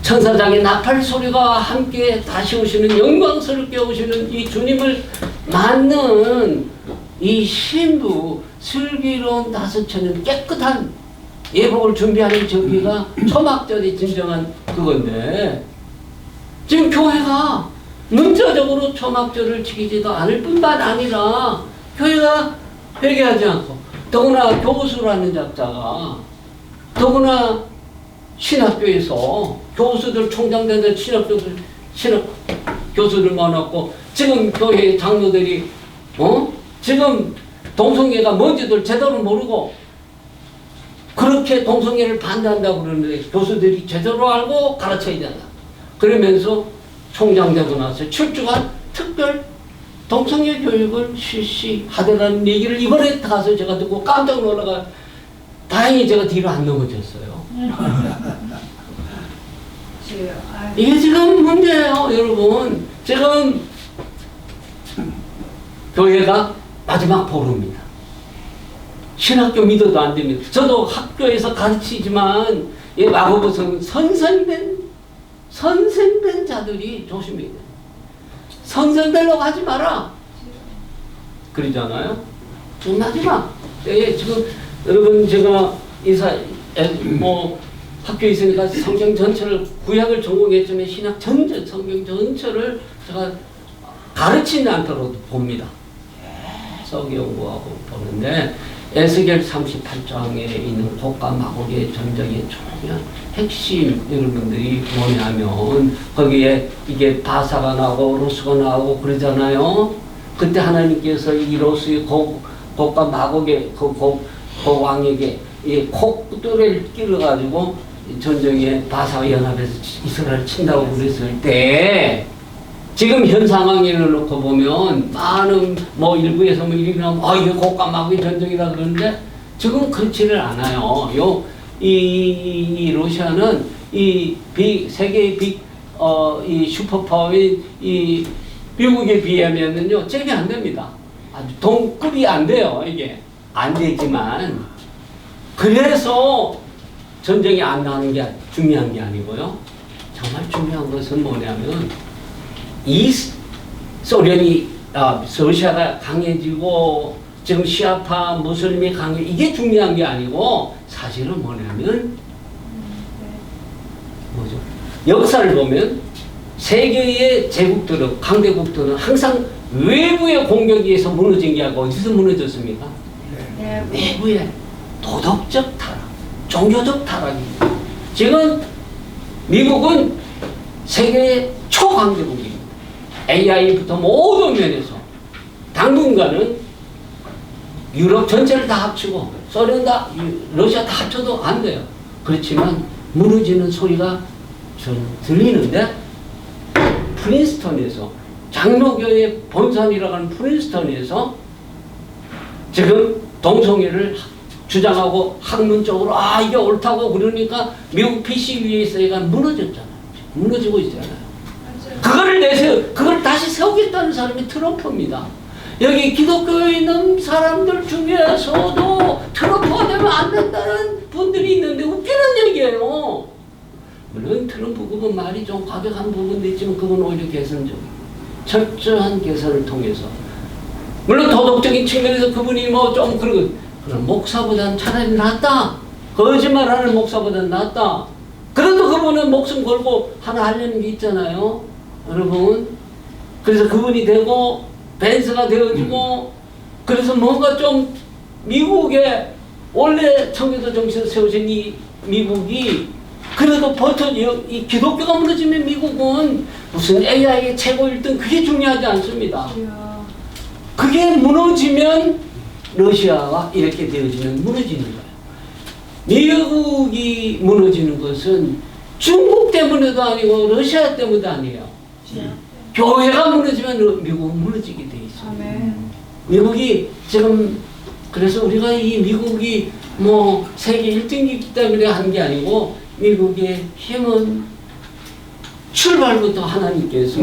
천사장의 나팔 소리가 함께 다시 오시는 영광스럽게 오시는 이 주님을 맞는 이 신부 슬기로운 다섯처럼 깨끗한 예복을 준비하는 절기가 초막절이 진정한 그건데 지금 교회가 문자적으로 초막절을 지키지도 않을 뿐만 아니라 교회가 회개하지 않고 더구나 교수라는 작자가 더구나 신학교에서 교수들 총장되는 신학 교수들 많았고 지금 교회 장로들이 지금 동성애가 뭔지도 제대로 모르고 그렇게 동성애를 반대한다고 그러는데 교수들이 제대로 알고 가르쳐야 된다. 그러면서 총장되고 나서 7주간 특별 동성애 교육을 실시하더라는 얘기를 이번에 가서 제가 듣고 깜짝 놀라가 다행히 제가 뒤로 안 넘어졌어요. 이게 지금 문제예요, 여러분. 지금 교회가 마지막 보루입니다. 신학교 믿어도 안 됩니다. 저도 학교에서 가르치지만 이 마고보서는 선생된 자들이 조심해야 돼요. 선생되려고 하지 마라. 그러잖아요. 지금 마지막 지금 여러분 제가 학교에 있으니까 성경 전체를 구약을 전공했지만 신학 전체 성경 전체를 제가 가르치지 않도록 봅니다. 계속 연구하고 보는데 에스겔 38장에 있는 곡과 마곡의 전쟁의 중요한 핵심 여러분들이 뭐냐면 거기에 이게 바사가 나오고 로스가 나오고 그러잖아요. 그때 하나님께서 이 로스의 곡과 마곡의 곡 왕에게 이 콧구를 끼러가지고 전쟁에 바사와 연합해서 이스라엘을 친다고 그랬을 때 지금 현 상황을 놓고 보면 많은 일부에서 이렇게 나오면 이게 곡과 마곡의 전쟁이다 그러는데 지금 그렇지를 않아요. 이 러시아는 이 세계의 이 슈퍼파워인 이 미국에 비하면은요 잽이 안 됩니다. 아주 동급이 안 돼요. 이게 안 되지만 그래서 전쟁이 안 나는 게 중요한 게 아니고요. 정말 중요한 것은 뭐냐면 이 소련이 러시아가 강해지고 지금 시아파 무슬림이 이게 중요한 게 아니고 사실은 뭐냐면 뭐죠? 역사를 보면 세계의 제국들은 강대국들은 항상 외부의 공격에 의해서 무너진 게 아니고 어디서 무너졌습니까? 내부의 도덕적 타락, 종교적 타락입니다. 지금 미국은 세계 초강대국입니다. AI부터 모든 면에서 당분간은 유럽 전체를 다 합치고 소련 다 러시아 다 합쳐도 안 돼요. 그렇지만 무너지는 소리가 저는 들리는데 프린스턴에서 장로교의 본산이라고 하는 프린스턴에서 지금 동성애를 주장하고 학문적으로 이게 옳다고 그러니까 미국 PCUSA가 무너졌잖아요. 무너지고 있잖아요. 그걸 다시 세우겠다는 사람이 트럼프입니다. 여기 기독교에 있는 사람들 중에서도 트럼프가 되면 안 된다는 분들이 있는데 웃기는 얘기예요. 물론 트럼프 그건 말이 좀 과격한 부분도 있지만 그건 오히려 개선적이고 철저한 개선을 통해서 물론 도덕적인 측면에서 그분이 뭐 좀 그런 목사보다는 차라리 낫다. 거짓말하는 목사보다는 낫다. 그래도 그분은 목숨 걸고 하나 하려는 게 있잖아요. 여러분. 그래서 그분이 되고 벤스가 되어지고 그래서 뭔가 좀 미국의 원래 청교도 정신을 세우신 이 미국이 그래도 이 기독교가 무너지면 미국은 무슨 AI의 최고 1등 그게 중요하지 않습니다. 그게 무너지면 러시아가 이렇게 되어지면 무너지는 거예요. 미국이 무너지는 것은 중국 때문에도 아니고 러시아 때문에도 아니에요. 교회가 무너지면 미국은 무너지게 돼 있어요. 미국이 지금 그래서 우리가 이 미국이 뭐 세계 1등이기 때문에 한 게 아니고 미국의 힘은 출발부터 하나님께서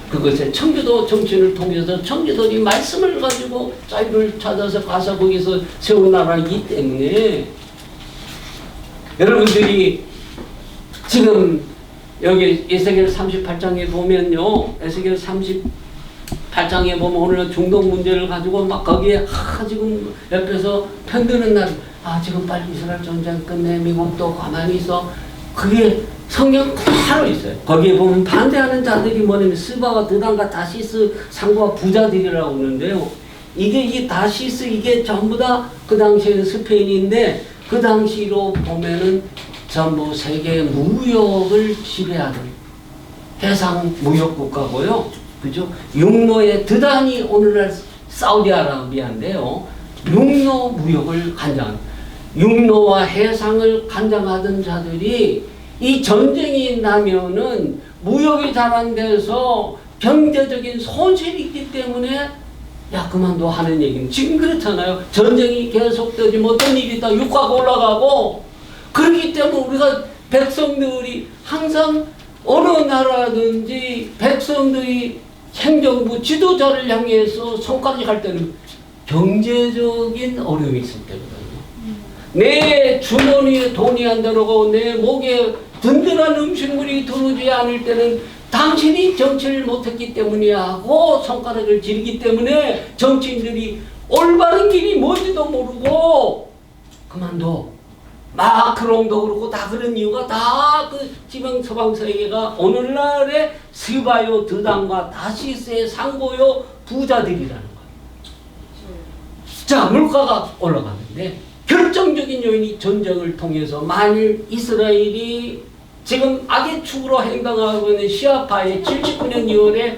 그것의 청교도 정신을 통해서 청교도들이 말씀을 가지고 자유를 찾아서 가서 거기서 세운 나라이기 때문에 여러분들이 지금 여기 에스겔 38장에 보면요. 에스겔 38장에 보면 오늘은 중동 문제를 가지고 막 거기에 지금 옆에서 편드는 날 지금 빨리 이스라엘 전쟁 끝내 미국도 가만히 있어. 그게 성경 그대로 있어요. 거기에 보면 반대하는 자들이 뭐냐면 스바와 드단과 다시스 상과 부자들이라고 그러는데요. 이 다시스 이게 전부 다 그 당시에는 스페인인데 그 당시로 보면은 전부 세계 무역을 지배하는 해상 무역 국가고요. 그죠? 육로의 드단이 오늘날 사우디아라비아인데요. 육로 무역을 육로와 해상을 관장하던 자들이 이 전쟁이 나면은 무역이 잘 안 돼서 경제적인 손실이 있기 때문에 그만둬 하는 얘기는 지금 그렇잖아요. 전쟁이 계속되지 못한 일이 다 유가가 올라가고 그렇기 때문에 우리가 백성들이 항상 어느 나라든지 백성들이 행정부 지도자를 향해서 손가락질 할 때는 경제적인 어려움이 있을 때거든요. 내 주머니에 돈이 안 들어가고 내 목에 든든한 음식물이 들어오지 않을 때는 당신이 정치를 못했기 때문이야 하고 손가락을 지르기 때문에 정치인들이 올바른 길이 뭔지도 모르고 그만둬. 마크롱도 그렇고 다 그런 이유가 다 그 지방 서방 세계가 오늘날의 스바요 드단과 다시스의 상고요 부자들이라는 거예요. 자, 물가가 올라가는데 결정적인 요인이 전쟁을 통해서 만일 이스라엘이 지금 악의 축으로 행동하고 있는 시아파의 79년 2월에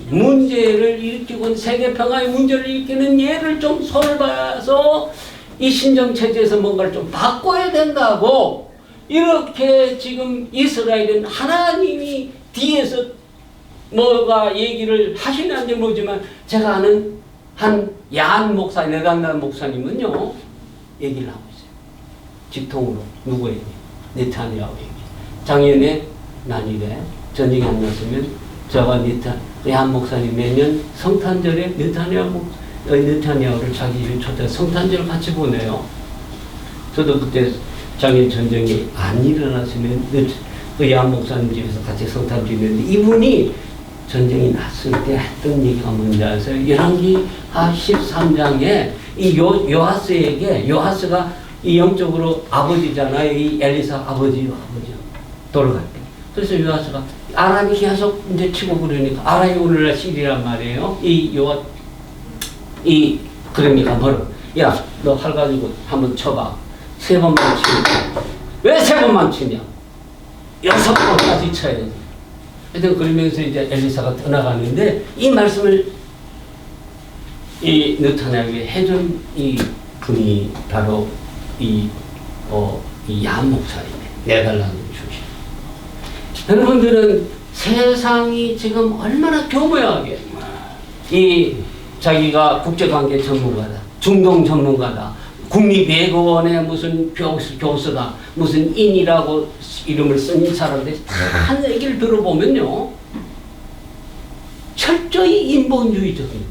문제를 일으키고 세계 평화의 문제를 일으키는 예를 좀 손을 봐서 이 신정체제에서 뭔가를 좀 바꿔야 된다고 이렇게 지금 이스라엘은 하나님이 뒤에서 뭐가 얘기를 하시는지 모르지만 제가 아는 한 야한 목사, 네덜란드 목사님은요 얘기를 하고 있어요. 직통으로 누구에게? 네타냐후에게. 작년에 난일에 전쟁이 안 났으면 저가 야한 목사님 매년 성탄절에 네타냐후를 자기 집에 초대 성탄절을 같이 보내요. 저도 그때 작년 전쟁이 안 일어났으면 그 야한 목사님 집에서 같이 성탄 지냈는데 이분이 전쟁이 났을 때 했던 얘기가 뭔지 아세요? 열왕기 13장에 이 요하스에게 요하스가 이 영적으로 아버지잖아요. 이 엘리사 아버지 돌아갈 때. 그래서 요하스가 아람이 계속 이제 치고 그러니까 아람이 오늘날 시리란 말이에요. 그러니까 뭐로 야, 너 활 가지고 한번 쳐봐. 3번만 치냐? 왜 3번만 치냐? 6번까지 쳐야지. 하여튼 그러면서 이제 엘리사가 떠나가는데 이 말씀을 이 느타냐에게 해준 이 분이 바로 이 얀 목사님이에요. 네덜란드 출신. 여러분들은 세상이 지금 얼마나 교묘하게 이 자기가 국제관계 전문가다, 중동 전문가다, 국립외교원의 무슨 교수다, 무슨 인이라고 이름을 쓴 사람들이 다 얘기를 들어보면요, 철저히 인본주의적인.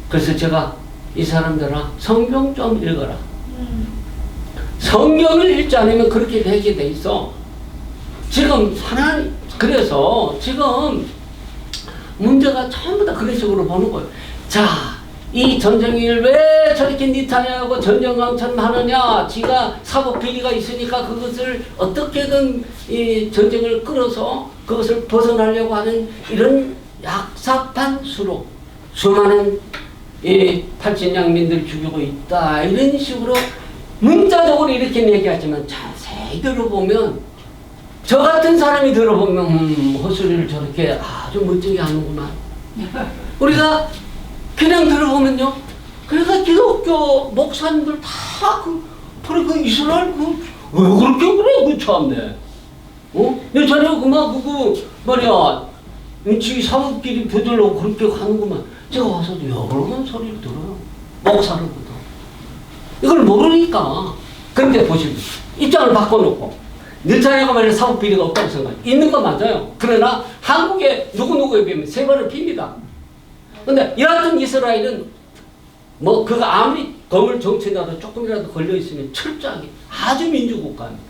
그래서 제가 이 사람들아 성경 좀 읽어라. 성경을 읽지 않으면 그렇게 되게 돼 있어. 지금 하나님, 그래서 지금 문제가 전부 다 그런 식으로 보는 거예요. 자, 이 전쟁을 왜 저렇게 니타냐하고 전쟁왕처럼 하느냐? 지가 사법 비리가 있으니까 그것을 어떻게든 이 전쟁을 끌어서 그것을 벗어나려고 하는 이런 약삭한 수로 수많은 이 팔진양민들 죽이고 있다. 이런 식으로 문자적으로 이렇게 얘기하지만 자세히 들어보면 저 같은 사람이 들어보면 헛소리를 저렇게 아주 멋지게 하는구만. 우리가 그냥 들어보면요. 그러니까 기독교 목사님들 다 그 이스라엘 왜 그렇게 그래? 그 참네. 내 자네가 그거 말이야. 지 사업끼리 벼들려고 그렇게 하는구만. 제가 와서도 여러 번 소리를 들어요. 목사로부터. 이걸 모르니까. 근데 보시면 입장을 바꿔놓고 느타냐가 말이야 사법 비리가 없다고 생각해요. 있는 거 맞아요. 그러나 한국에 누구누구에 비하면 3번을 핍니다. 근데 여하튼 이스라엘은 뭐 그가 아무리 거물 정치라도 조금이라도 걸려있으면 철저하게 아주 민주국가입니다.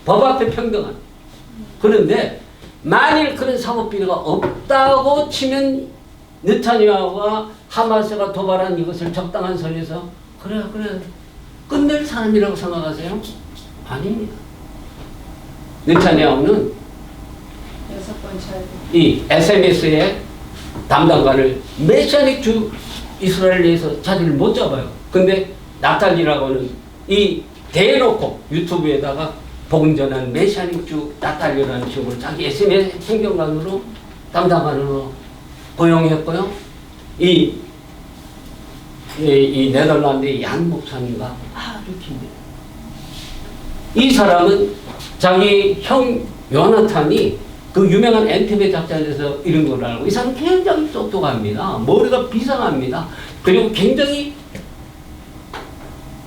법 앞에 평등한. 그런데 만일 그런 사법 비리가 없다고 치면 느타냐와 하마스가 도발한 이것을 적당한 선에서 그래 끝낼 사람이라고 생각하세요? 아닙니다. 느타냐후는 이 SNS의 담당관을 메시아닉 주 이스라엘 내에서 자리를 못 잡아요. 근데 나탈리라고는 이 대놓고 유튜브에다가 복음 전하는 메시아닉 주 나탈리라는 식으로 자기 SNS 행정관으로 담당관으로 고용했고요. 이 네덜란드의 얀 목사님과 아주 긴데 이 사람은 자기 형 요나탄이 그 유명한 엔테베 작전에서 이런 걸 알고 이 사람 굉장히 똑똑합니다. 머리가 비상합니다. 그리고 굉장히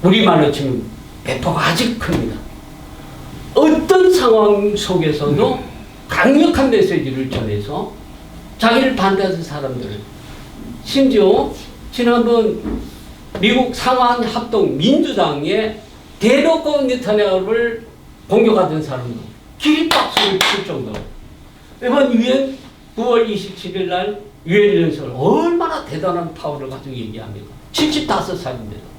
우리말로 치면 배포가 아주 큽니다. 어떤 상황 속에서도 강력한 메시지를 전해서 자기를 반대하는 사람들을 심지어 지난번 미국 상하이 합동 민주당에 대놓고 네타냐후를 공격하던 사람도 기립박수를 칠 정도로 이번 유엔 9월 27일 날 유엔 연설을 얼마나 대단한 파워를 가지고 얘기합니까? 75살입니다.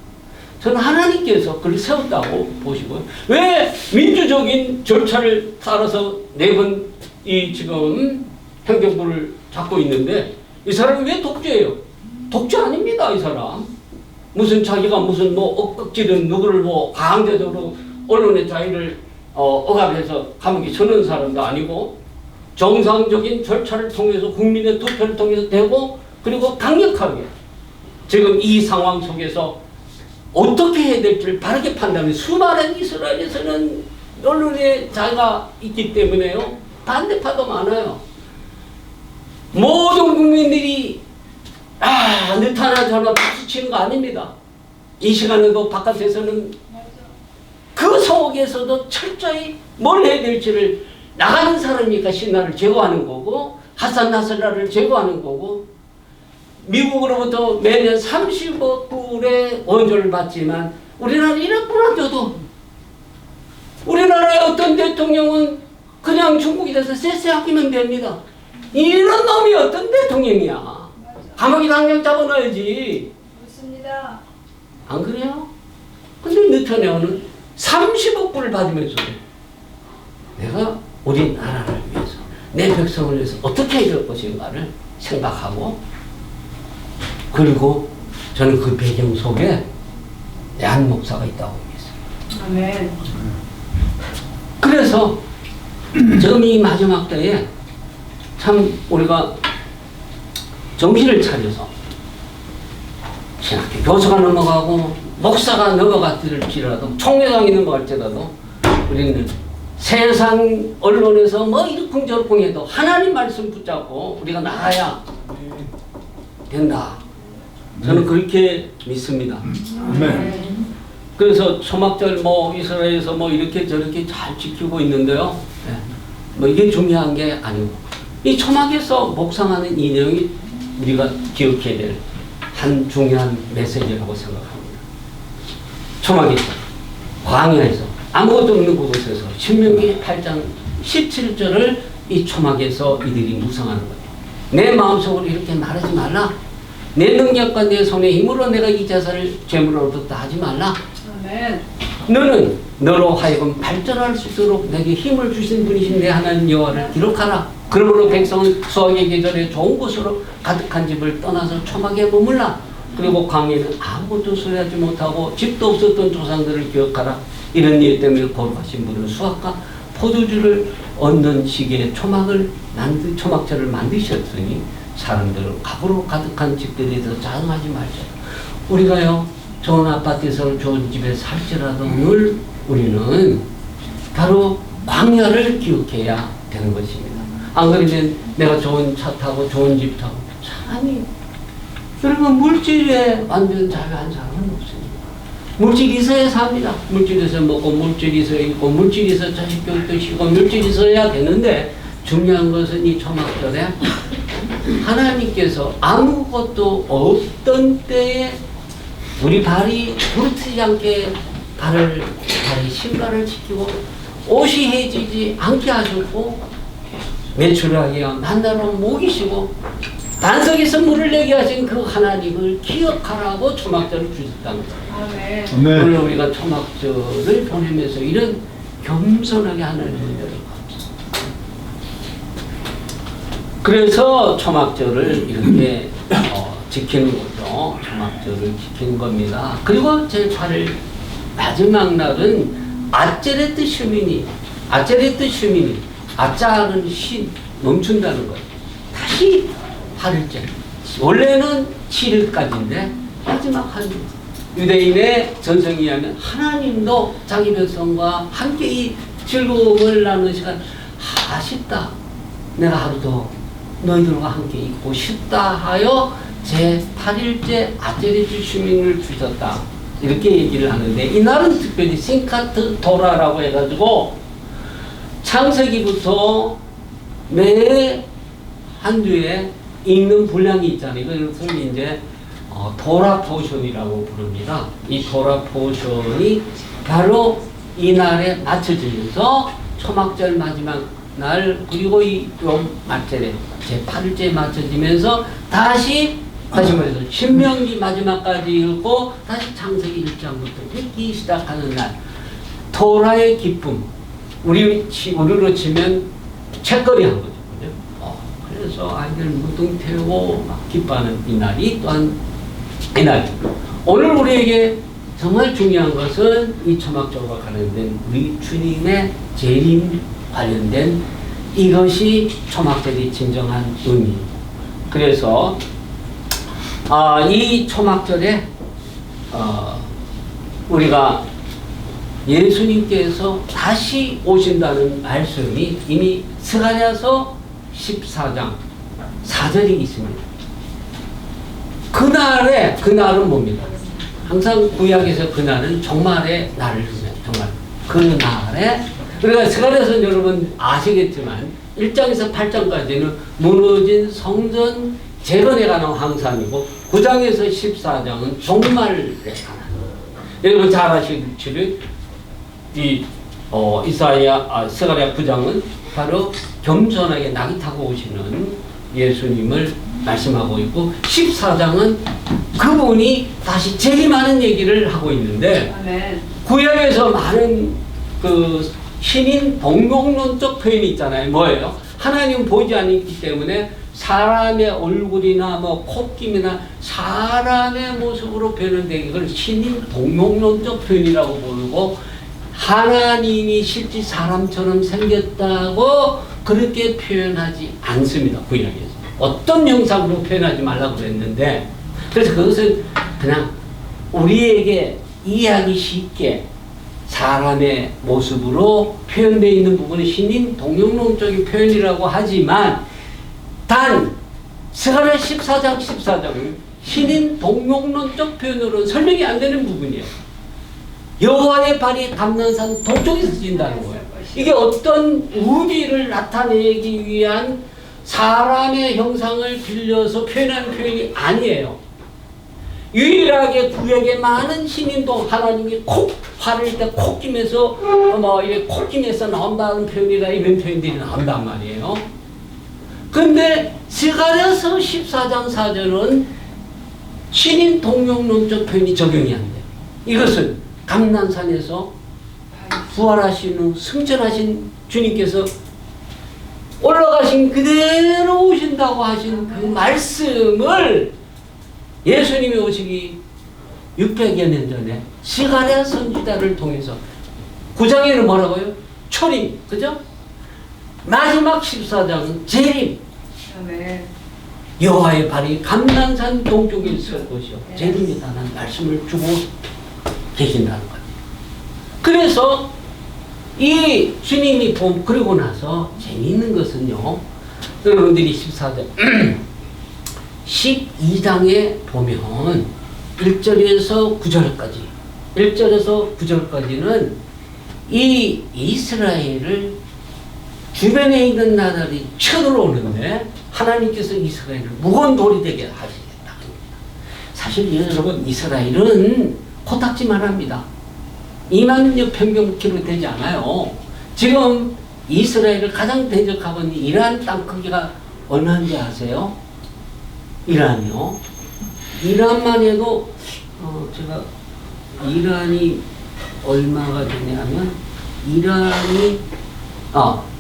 저는 하나님께서 그를 세웠다고 보시고요. 왜 민주적인 절차를 따라서 내건 이 지금 행정부를 잡고 있는데 이 사람이 왜 독재예요? 독재 아닙니다, 이 사람. 무슨 자기가 무슨 뭐 억지든 누구를 뭐 강제적으로 언론의 자유를 억압해서 감옥에 쳐넣은 사람도 아니고 정상적인 절차를 통해서 국민의 투표를 통해서 되고 그리고 강력하게 지금 이 상황 속에서 어떻게 해야 될지를 바르게 판단해. 수많은 이스라엘에서는 언론의 자유가 있기 때문에요. 반대파도 많아요. 모든 국민들이 느타냐 저런 박수 치는 거 아닙니다. 이 시간에도 바깥에서는 그 속에서도 철저히 뭘 해야 될지를 나가는 사람이니까 신나를 제거하는 거고 하산 나스라를 제거하는 거고 미국으로부터 매년 30억 불의 원조를 받지만 우리나라 1억불 안 줘도 우리나라의 어떤 대통령은 그냥 중국이 돼서 쎄쎄 아끼면 됩니다. 이런 놈이 어떤 대통령이야. 감옥에 당장 잡아놔야지. 맞습니다. 안 그래요? 근데 느타냐후는 30억 불을 받으면서도 내가 우리나라를 위해서 내 백성을 위해서 어떻게 해야 될 것인가를 생각하고 그리고 저는 그 배경 속에 양 목사가 있다고 얘기했어요. 아멘. 그래서 지금 이 마지막 때에 참 우리가 정신을 차려서 신학교 교수가 넘어가고 목사가 넘어갈지라도 총회장이 넘어갈지라도 우리는 세상 언론에서 뭐 이러쿵저러쿵 해도 하나님 말씀 붙잡고 우리가 나가야 된다. 저는 그렇게 믿습니다. 네. 그래서 초막절 뭐 이스라엘에서 뭐 이렇게 저렇게 잘 지키고 있는데요. 네. 뭐 이게 중요한 게 아니고 이 초막에서 묵상하는 이 내용이 우리가 기억해야 될 한 중요한 메시지라고 생각합니다. 초막에서 광야에서 아무것도 없는 곳에서 신명기 8장 17절을 이 초막에서 이들이 묵상하는 거예요. 내 마음속으로 이렇게 말하지 말라. 내 능력과 내 손의 힘으로 내가 이 제사를 제물로 얻었다 하지 말라. 아멘. 너는 너로 하여금 발전할 수 있도록 내게 힘을 주신 분이신 내 하나님 여호와를 기록하라. 그러므로 백성은 수확의 계절에 좋은 곳으로 가득한 집을 떠나서 초막에 머물라. 그리고 광야에는 아무것도 소유하지 못하고 집도 없었던 조상들을 기억하라. 이런 일 때문에 거룩하신 분은 수확과 포도주를 얻는 시기에 초막절을 만드셨으니 사람들은 갑으로 가득한 집들에서 자랑하지 말자. 우리가요 좋은 아파트에서 좋은 집에 살지라도 늘 우리는 바로 광야를 기억해야 되는 것입니다. 안 그러면 내가 좋은 차 타고 좋은 집 타고 사람이 여러분 물질에 완전 자유한 사람은 없습니다. 물질이 있어야 삽니다. 물질이 있어야 먹고 물질이 있어야 있고 물질이 있어야 자식 교육도 시고 물질이 있어야 되는데 중요한 것은 이 초막절에 하나님께서 아무것도 없던 때에 우리 발이 부르트지 않게 발이 신발을 지키고 옷이 해지지 않게 하셨고 매출하게 만나러 먹이시고 반석에서 물을 내게 하신 그 하나님을 기억하라고 초막절을 주셨다는 거예요. 아멘. 네. 오늘 우리가 초막절을 보내면서 이런 겸손하게 하나님을 감사합니다. 그래서 초막절을 이렇게 지키는 거죠. 초막절을 지키는 겁니다. 그리고 제8일 마지막 날은 아제레트 슈미니, 아짜는 신, 멈춘다는 거예요. 다시 8일째. 원래는 7일까지인데 마지막 한 유대인의 전성에 의하면 하나님도 자기 백성과 함께 이 즐거움을 나누는 시간 아쉽다. 내가 하루 더 너희들과 함께 있고 싶다 하여 제8일째 아제레트 슈민을 주셨다. 이렇게 얘기를 하는데 이날은 특별히 싱카트 도라라고 해가지고 창세기부터 매 한 주에 읽는 분량이 있잖아요. 그것을 이제 도라 포션이라고 부릅니다. 이 도라 포션이 바로 이날에 맞춰지면서 초막절 마지막 날 그리고 이요 맞절에 제8일째에 맞춰지면서 다시 말해서 신명기 마지막까지 읽고 다시 창세기 1장부터 읽기 시작하는 날 토라의 기쁨 우리로 치면 책거리 한 거죠. 그래서 아이들 무등 태우고 막 기뻐하는 이 날이 또한 이 날. 오늘 우리에게 정말 중요한 것은 이 초막절과 관련된 우리 주님의 재림 관련된 이것이 초막절이 진정한 의미. 그래서 이 초막절에 우리가 예수님께서 다시 오신다는 말씀이 이미 스가랴서 14장 4절이 있습니다. 그날은 뭡니까? 항상 구약에서 그날은 종말의 날을 의미해요. 정말 그날에 우리가 스가랴서 여러분 아시겠지만 1장에서 8장까지는 무너진 성전 재건에 관한 항상이고 9장에서 14장은 종말에 관한 여러분 잘 아시겠지만 스가랴 9장은 바로 겸손하게 낙이 타고 오시는 예수님을 말씀하고 있고 14장은 그분이 다시 재림하는 얘기를 하고 있는데 아멘. 구약에서 많은 신인 동공론적 표현이 있잖아요. 뭐예요? 하나님 보지 않기 때문에 사람의 얼굴이나 뭐 콧김이나 사람의 모습으로 표현된 이걸 신인 동용론적 표현이라고 부르고, 하나님이 실제 사람처럼 생겼다고 그렇게 표현하지 않습니다. 구약에서 어떤 형상으로 표현하지 말라고 그랬는데, 그래서 그것은 그냥 우리에게 이해하기 쉽게 사람의 모습으로 표현되어 있는 부분이 신인 동용론적인 표현이라고 하지만, 단 스가랴 14장 14장은 신인 동용론적 표현으로는 설명이 안 되는 부분이에요. 여호와의 발이 감난산 동쪽에서 진다는 거예요. 이게 어떤 우주를 나타내기 위한 사람의 형상을 빌려서 표현하는 표현이 아니에요. 유일하게 구약에 많은 신인도 하나님이 콕 화를 때 콕김에서 이게 콕김에서 나온다는 표현이나 이런 표현들이 나온단 말이에요. 근데 스가랴서 14장 4절은 신인 동용론적 표현이 적용이 안 돼요. 이것은 감난산에서 부활하신 후 승천하신 주님께서 올라가신 그대로 오신다고 하신 그 말씀을 예수님이 오시기 600여 년 전에 스가랴 선지자를 통해서 9장에는 뭐라고요? 초림, 그죠? 마지막 14장은 재림. 아멘. 여호와의 발이 감난산 동쪽에 있을 것이요 재림이라는 말씀을 주고 계신다는 거예요. 그래서 이 주님이 그러고 나서 재미있는 것은요, 여러분들이 14장 12장에 보면 1절에서 9절까지 1절에서 9절까지는 이 이스라엘을 주변에 있는 나라들이 쳐들어오는데 하나님께서 이스라엘을 무거운 돌이 되게 하시겠다. 사실 여러분, 이스라엘은 코딱지만 합니다. 2만여 평균키로 되지 않아요. 지금 이스라엘을 가장 대적하고 있는 이란 땅 크기가 얼마인지 아세요? 이란이요. 이란만 해도 제가 이란이 얼마가 되냐면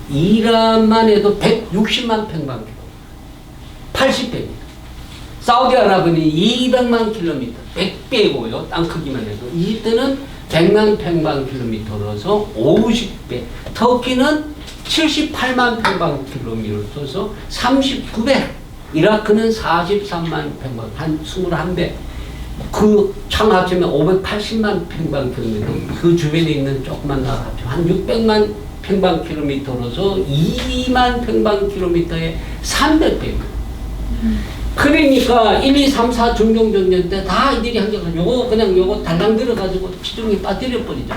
이란만 해도 160만 평방킬로, 80배입니다. 사우디아라비아는 200만 킬로미터, 100배고요. 땅 크기만 해도. 이집트는 100만 평방킬로미터로서 50배. 터키는 78만 평방킬로미터로서 39배. 이라크는 43만 평방, 한 21배. 그 총 합치면 580만 평방킬로미터. 그 주변에 있는 조그만 나라 합치면 한 600만 평방킬로미터로서 2만 평방킬로미터에 300배입니다. 그러니까 1, 2, 3, 4 중동전쟁 때 다 이들이 한겨서 요거 달랑 들어가지고 지중해 빠뜨려 버리죠.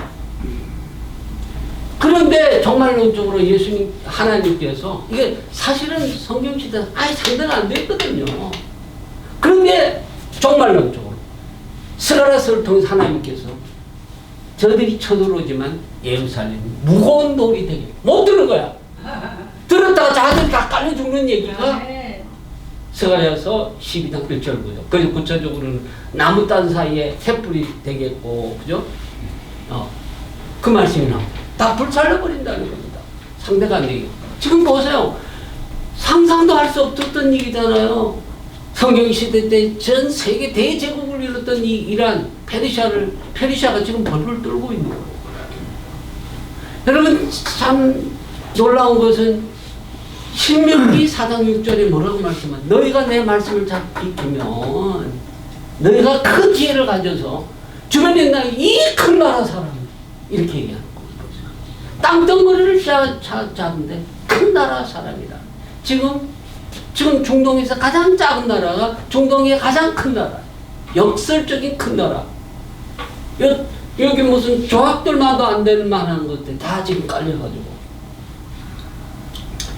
그런데 정말론적으로 예수님 하나님께서 이게 사실은 성경 시대에서 아예 상대가 안 됐거든요. 그런데 정말론적으로 스가랴서를 통해서 하나님께서 저들이 쳐들어오지만 예루살렘이 무거운 돌이 되게 못 들은 거야. 들었다가 자들이 다 깔려 죽는 얘기가 스가랴서 12장 1절 9절. 그래서 구체적으로는 나무 딴 사이에 횃불이 되겠고, 그죠? 그 말씀이 나옵니다. 다 불살려버린다는 겁니다. 상대가 안 되게. 지금 보세요. 상상도 할 수 없었던 일이잖아요. 성경시대 때 전 세계 대제국을 이뤘던 이 이란, 페르시아가 지금 벌벌 떨고 있는 거예요. 여러분, 참 놀라운 것은 신명기 4장 6절에 뭐라고 말씀하냐. 너희가 내 말씀을 잘 지키면 너희가 큰 지혜를 가져서 주변에 있는 이 큰 나라 사람, 이렇게 얘기하는 거예요. 땅덩어리를 잡은데 큰 나라 사람이다. 지금 중동에서 가장 작은 나라가 중동의 가장 큰 나라, 역설적인 큰 나라. 여기 무슨 조합들마도 안 되는 만한 것들 다 지금 깔려가지고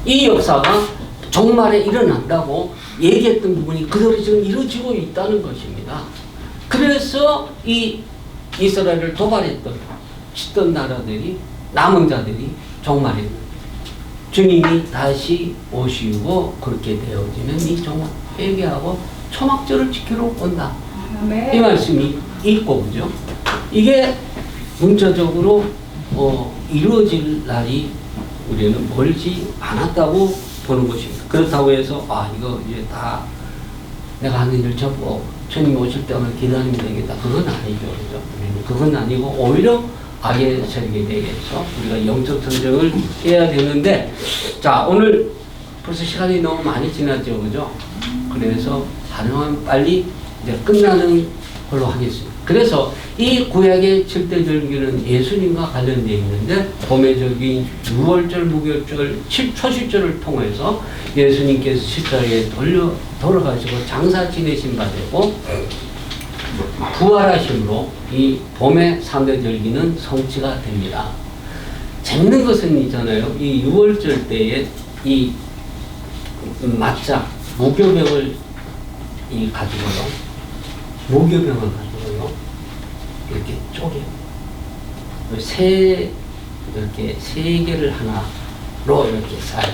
이 역사가 종말에 일어난다고 얘기했던 부분이 그대로 지금 이루어지고 있다는 것입니다. 그래서 이 이스라엘을 도발했던 치던 나라들이, 남은 자들이 종말에 주님이 다시 오시고 그렇게 되어지는 이 종말 회개하고 초막절을 지키러 온다. 이 말씀이 있고, 그죠? 이게 문자적으로 이루어질 날이 우리는 멀지 않았다고 보는 것입니다. 그렇다고 해서 이거 이제 다 내가 하는 일 접고 주님 오실 때만 기다리면 되겠다. 그건 아니죠. 그죠? 그건 아니고 오히려 악의 세력에 대해서 우리가 영적 전쟁을 해야 되는데, 자, 오늘 벌써 시간이 너무 많이 지났죠. 그죠? 그래서 가능하면 빨리 이제 끝나는 걸로 하겠습니다. 그래서 이 구약의 7대 절기는 예수님과 관련되어 있는데, 봄의 절기, 6월절, 무교절, 초실절을 통해서 예수님께서 십자가에 돌아가시고 장사 지내신 바 되고 부활하심으로 이 봄의 3대 절기는 성취가 됩니다. 재밌는 것은 있잖아요. 이 6월절 때에 이 맞자, 무교병을 가지고요. 무교병을 가지고요. 이렇게 쪼개요. 이렇게 세 개를 하나로 이렇게 쌓아요.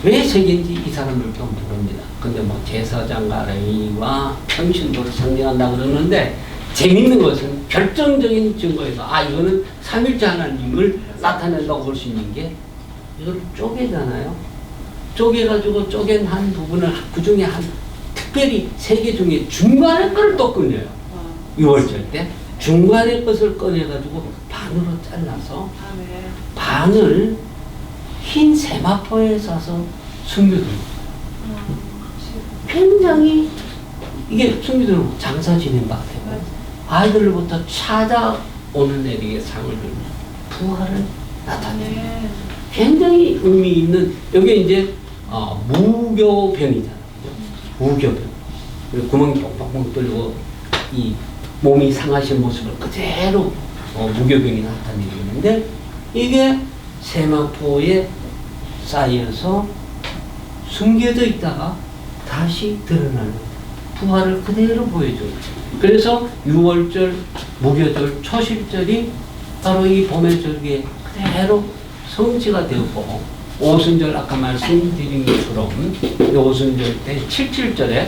왜 세 개인지 이 사람들도 모릅니다. 근데 뭐 제사장과 레위와 평신도를 상징한다 그러는데, 재밌는 것은 결정적인 증거에서 이거는 삼일째 하나님을 나타낸다고 볼 수 있는 게, 이걸 쪼개잖아요. 쪼개가지고 쪼갠 한 부분을 그 중에 특별히 세 개 중에 중간의 것을 또 꺼내요. 6월절 때 중간의 것을 꺼내가지고 반으로 잘라서 반을 흰 세마포에 싸서 숨겨둡니다. 굉장히 이게 숨겨두는 장사 지낸 바 같아요. 아이들로부터 찾아오는 애에게 상을 주는 부활을 나타내요. 굉장히 의미 있는, 여기 이제 무교병이잖아요. 무교병. 그리고 구멍이 뻥뻥뻥 뚫리고 이 몸이 상하신 모습을 그대로 무교병이 나타내고 있는데, 이게 세마포에 쌓여서 숨겨져 있다가 다시 드러나는 부활을 그대로 보여줘요. 그래서 6월절, 무교절, 초실절이 바로 이 봄의 절기에 그대로 성취가 되었고, 오순절 아까 말씀드린 것처럼 오순절 때 77절에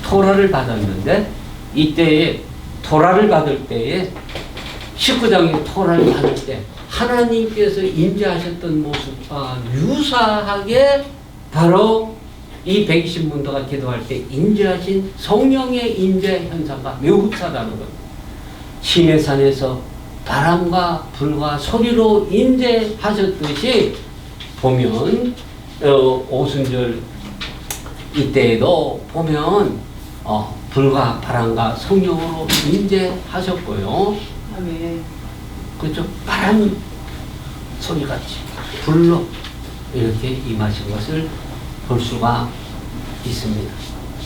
토라를 받았는데, 이때에 토라를 받을 때에 19장의 토라를 받을 때 하나님께서 임재하셨던 모습과 유사하게 바로 이 120문도가 기도할 때 임재하신 성령의 임재 현상과 매우 흡사하다는 겁니다. 시내산에서 바람과 불과 소리로 임재하셨듯이 보면 오순절 이때에도 보면 불과 바람과 성령으로 임재하셨고요. 그렇죠? 바람 소리같이 불로 이렇게 임하신 것을 볼 수가 있습니다.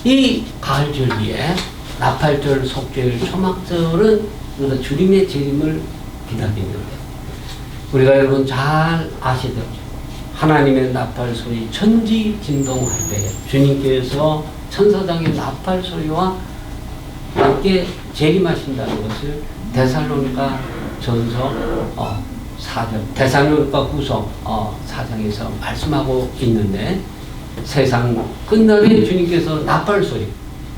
이 가을절기에 나팔절, 속죄일, 초막절은 우리가 주님의 재림을 기다리는데, 우리가 여러분 잘 아시죠? 하나님의 나팔 소리 천지 진동할 때 주님께서 천사장의 나팔 소리와 함께 재림하신다는 것을 데살로니가 전서 4장, 데살로니가 후서 4장에서 말씀하고 있는데, 세상 끝날에 주님께서 나팔 소리,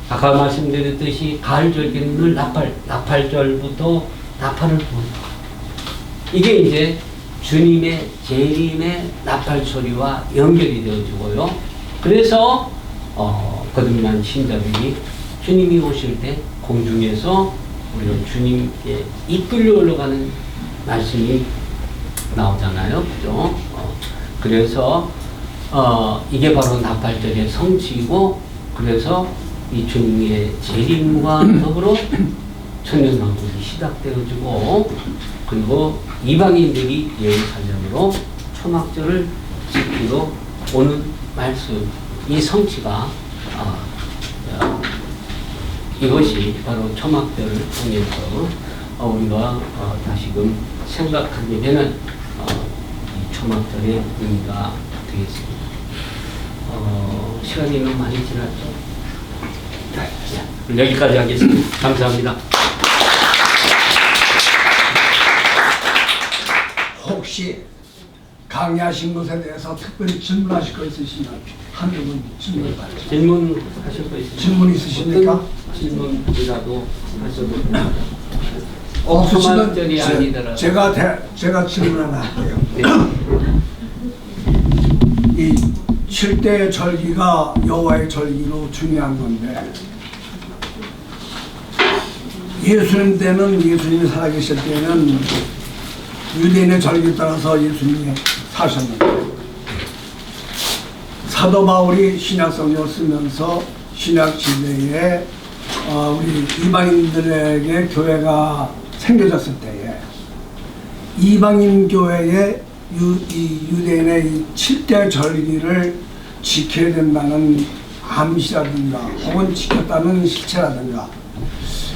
아까 말씀드렸듯이 가을절기는 늘 나팔절부터 나팔을 부른다. 이게 이제 주님의 재림의 나팔 소리와 연결이 되어지고요. 그래서 거듭난 신자들이 주님이 오실 때 공중에서 우리가 주님께 이끌려 올라가는 말씀이 나오잖아요. 그죠? 그래서 이게 바로 나팔절의 성취이고, 그래서 이 주님의 재림과 더불어 천년왕국이 시작되어지고, 그리고 이방인들이 예루살렘으로 초막절을 지키러 오는 말씀, 이 성취가 이것이 바로 초막절을 통해서 우리가 다시금 생각하게 되는 이 초막절의 의미가 되겠습니다. 시간이 너무 많이 지났죠? 여기까지 하겠습니다. 감사합니다. 혹시 강의하신 것에 대해서 특별히 질문하실 거 있으시면 한두 분 질문을 받으세요. 질문하실 거 있으십니까? 질문 있으십니까? 어떤 질문이라도 하셔도 됩니다. 없으시면 초막절이 아니더라도 제가 질문 하나 할게요. 네. 이 7대 절기가 여호와의 절기로 중요한 건데 예수님 때는 예수님이 살아계실 때는 유대인의 절기에 따라서 예수님이 사셨는데 사도 바울이 신약성경을 쓰면서 신약 시대에 우리 이방인들에게 교회가 생겨졌을 때에 이방인 교회에 유대인의 이 7대 절기를 지켜야 된다는 암시라든가 혹은 지켰다는 실체라든가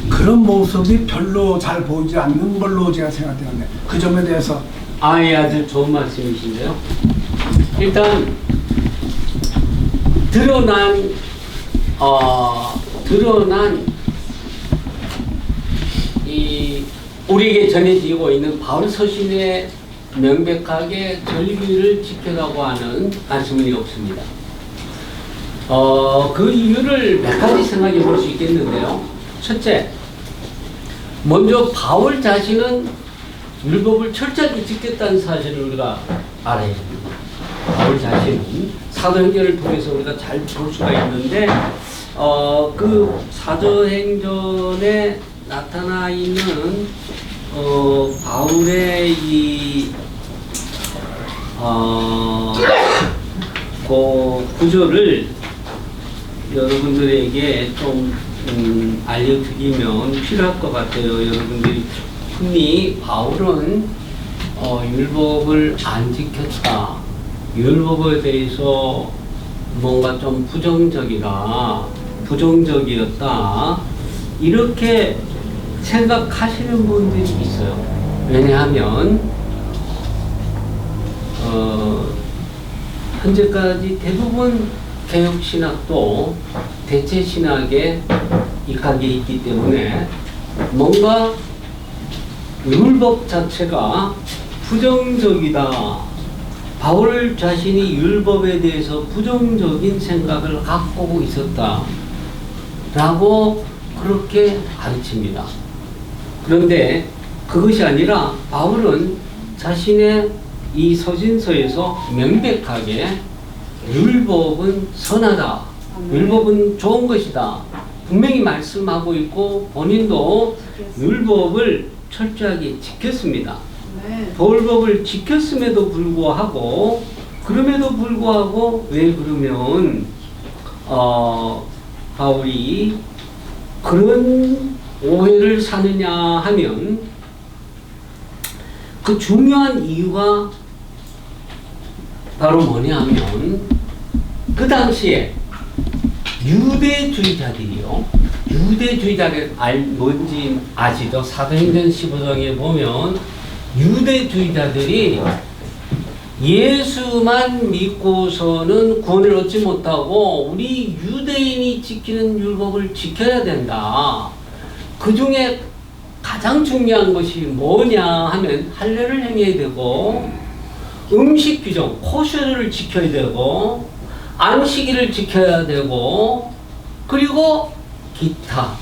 그런 모습이 별로 잘 보이지 않는 걸로 제가 생각되는데 그 점에 대해서 아주 좋은 말씀이신데요. 일단 드러난 이 우리에게 전해지고 있는 바울 서신에 명백하게 절기를 지켜라고 하는 말씀이 없습니다. 그 이유를 몇 가지 생각해 볼 수 있겠는데요. 첫째, 먼저 바울 자신은 율법을 철저하게 지켰다는 사실을 우리가 알아야 됩니다. 바울 자신은 사도행전을 통해서 우리가 잘 볼 수가 있는데 그 사도행전에 나타나 있는 바울의 그 구절을 여러분들에게 좀 알려드리면 필요할 것 같아요. 여러분들이 흔히 바울은 율법을 안 지켰다, 율법에 대해서 뭔가 좀 부정적이었다 이렇게 생각하시는 분들이 있어요. 왜냐하면 현재까지 대부분 개혁신학도 대체신학에 입각해 있기 때문에 뭔가 율법 자체가 부정적이다, 바울 자신이 율법에 대해서 부정적인 생각을 갖고 있었다 라고 그렇게 가르칩니다. 그런데 그것이 아니라 바울은 자신의 이 서신서에서 명백하게 율법은 선하다, 율법은 좋은 것이다 분명히 말씀하고 있고 본인도 율법을 철저하게 지켰습니다. 네. 율법을 지켰음에도 불구하고 왜 그러면 바울이 그런 오해를 사느냐 하면 그 중요한 이유가 바로 뭐냐 하면 그 당시에 유대주의자들 뭔지 아시죠? 사도행전 15장에 보면 유대주의자들이 예수만 믿고서는 구원을 얻지 못하고 우리 유대인이 지키는 율법을 지켜야 된다. 그 중에 가장 중요한 것이 뭐냐 하면 할례를 행해야 되고 음식 규정, 코셔를 지켜야 되고 안식일을 지켜야 되고 그리고 기타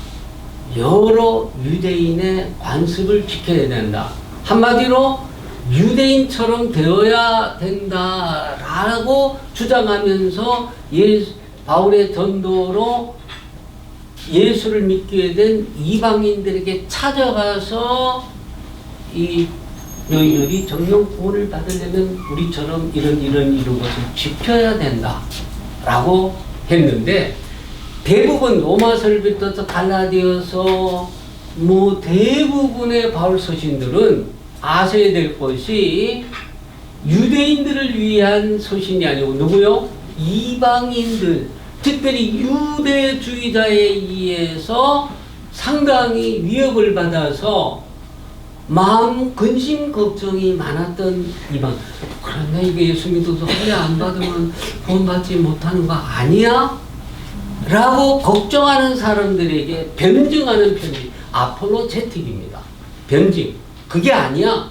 여러 유대인의 관습을 지켜야 된다. 한마디로 유대인처럼 되어야 된다라고 주장하면서 바울의 전도로 예수를 믿게 된 이방인들에게 찾아가서 너희들이 정령 구원을 받으려면 우리처럼 이런 것을 지켜야 된다 라고 했는데 대부분 로마서를 비롯해서 갈라디아서 대부분의 바울 서신들은 아셔야 될 것이 유대인들을 위한 서신이 아니고 누구요? 이방인들, 특별히 유대주의자에 의해서 상당히 위협을 받아서 마음 근심 걱정이 많았던 이방. 그런데 이게 예수 믿어서 할례 안 받으면 구원받지 못하는 거 아니야? 라고 걱정하는 사람들에게 변증하는 편지 아폴로제틱입니다. 변증. 그게 아니야.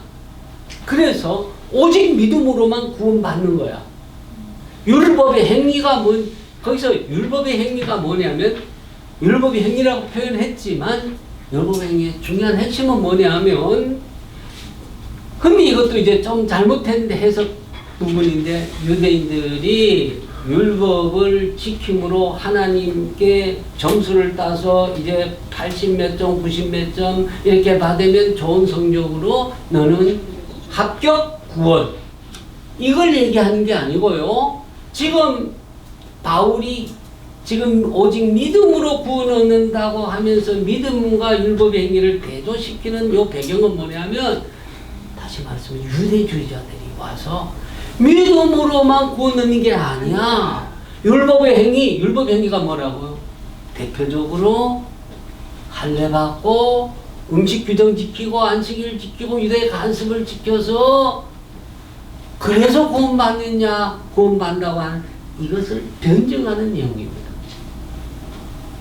그래서 오직 믿음으로만 구원받는 거야. 율법의 행위가 거기서 율법의 행위가 뭐냐면 율법의 행위라고 표현했지만 율법의 행위의 중요한 핵심은 뭐냐면 흔히 이것도 이제 좀 잘못된 해석 부분인데 유대인들이 율법을 지킴으로 하나님께 점수를 따서 이제 80 몇 점, 90 몇 점 이렇게 받으면 좋은 성적으로 너는 합격 구원. 이걸 얘기하는 게 아니고요. 지금 바울이 지금 오직 믿음으로 구원 얻는다고 하면서 믿음과 율법의 행위를 대조시키는 요 배경은 뭐냐면 다시 말씀해 유대주의자들이 와서 믿음으로만 구원 얻는 게 아니야. 율법의 행위, 율법 행위가 뭐라고요? 대표적으로 할례 받고 음식 규정 지키고 안식일 지키고 유대 간습을 지켜서 그래서 구원받느냐 구원받는다고 하는 이것을 변증하는 내용입니다.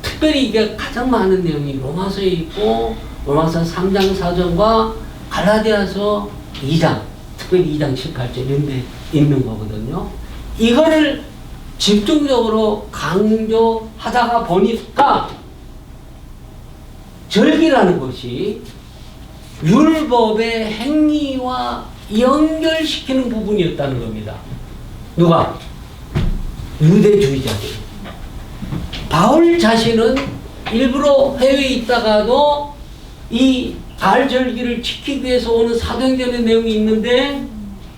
특별히 이게 가장 많은 내용이 로마서에 있고 로마서 3장 4절과 갈라디아서 2장 특별히 2장 18절 이런 데 있는 거거든요. 이거를 집중적으로 강조하다가 보니까 절기라는 것이 율법의 행위와 연결시키는 부분이었다는 겁니다. 누가? 유대주의자들. 바울 자신은 일부러 해외에 있다가도 이 가을절기를 지키기 위해서 오는 사도행전의 내용이 있는데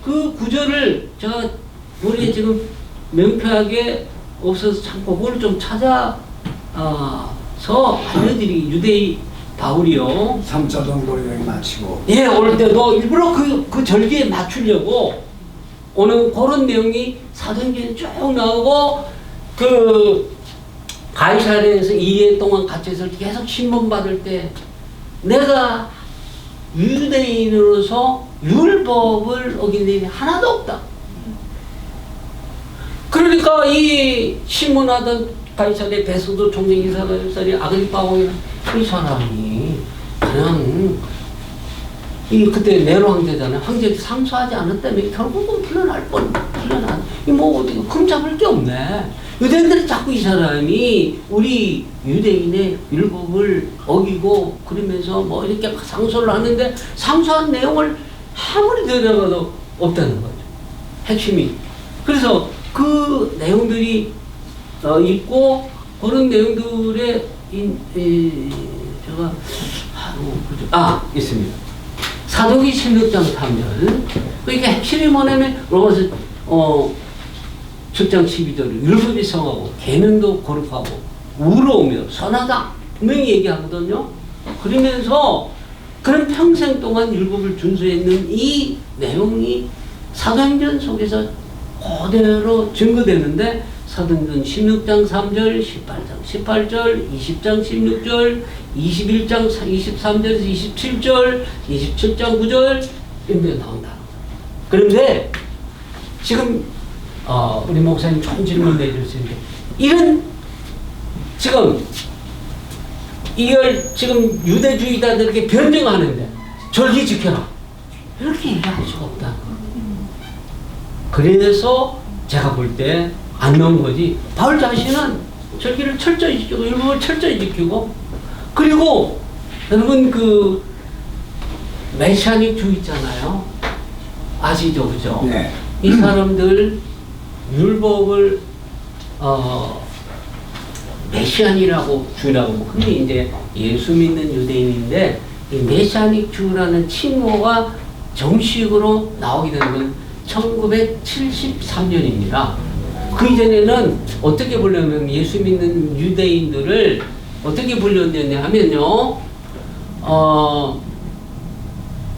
그 구절을 제가 우리 지금 명쾌하게 없어서 참고 그걸 좀 찾아서 알려드리기 유대인 바울이요. 3차 정도 여행 마치고 예, 올 때도 일부러 그 절기에 맞추려고 오는 그런 내용이 사도행전에 쭉 나오고 그 가이사랴에서 2회 동안 갇혀서 계속 신문 받을 때 내가 유대인으로서 율법을 어긴 일이 하나도 없다. 그러니까 이 신문하던 가이사랴 베소도 총장 이사라엘이 아그리파 왕이 이 사람이 그냥 그때 네로 황제잖아요. 황제가 상소하지 않았다면 결국은 풀려날 뭐 어디 흠잡을 게 없네. 유대인들이 자꾸 이 사람이 우리 유대인의 율법을 어기고 그러면서 뭐 이렇게 상소를 하는데 상소한 내용을 아무리 들여다봐도 없다는 거죠. 핵심이. 그래서 그 내용들이 있고 그런 내용들의 제가 있습니다. 사도기 16장 3절. 그러니까 핵심이 뭐냐면 로마서 7장 12절을 율법이 성하고 계명도 거룩하고 우로우며 선하다 분명히 얘기하거든요. 그러면서 그런 평생 동안 율법을 준수했는 이 내용이 사도행전 속에서 그대로 증거되는데 사도행전 16장 3절, 18장 18절, 20장 16절, 21장 23절에서 27절, 27장 9절 이런 데 나온다. 그런데 지금 우리 목사님 좋은 질문 내주셨는데 이런 지금 이걸 지금 유대주의자들에게 변증하는데 절기 지켜라 이렇게 얘기할 수가 없다. 그래서 제가 볼 때 안 넣은 거지. 바울 자신은 절기를 철저히 지키고 율법을 철저히 지키고 그리고 여러분 그 메시아닉 주의 있잖아요. 아시죠, 그죠? 네. 이 사람들 율법을 메시안이라고 주라고 흔히 이제 예수 믿는 유대인인데 이 메시아닉 주라는 칭호가 정식으로 나오게 된 건 1973년입니다. 그 이전에는 어떻게 불렸냐면 예수 믿는 유대인들을 어떻게 불렸냐 하면요,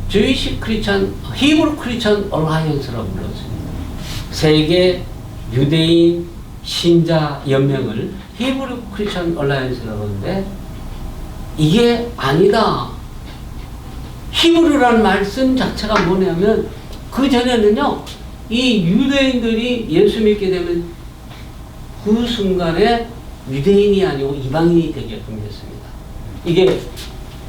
Jewish Christian, Hebrew Christian Alliance라고 불렀습니다. 세계 유대인 신자 연맹을 히브리 크리스천 얼라이언스라고 하는데 이게 아니다. 히브리라는 말씀 자체가 뭐냐면 그 전에는요 이 유대인들이 예수 믿게 되면 그 순간에 유대인이 아니고 이방인이 되게끔 했습니다. 이게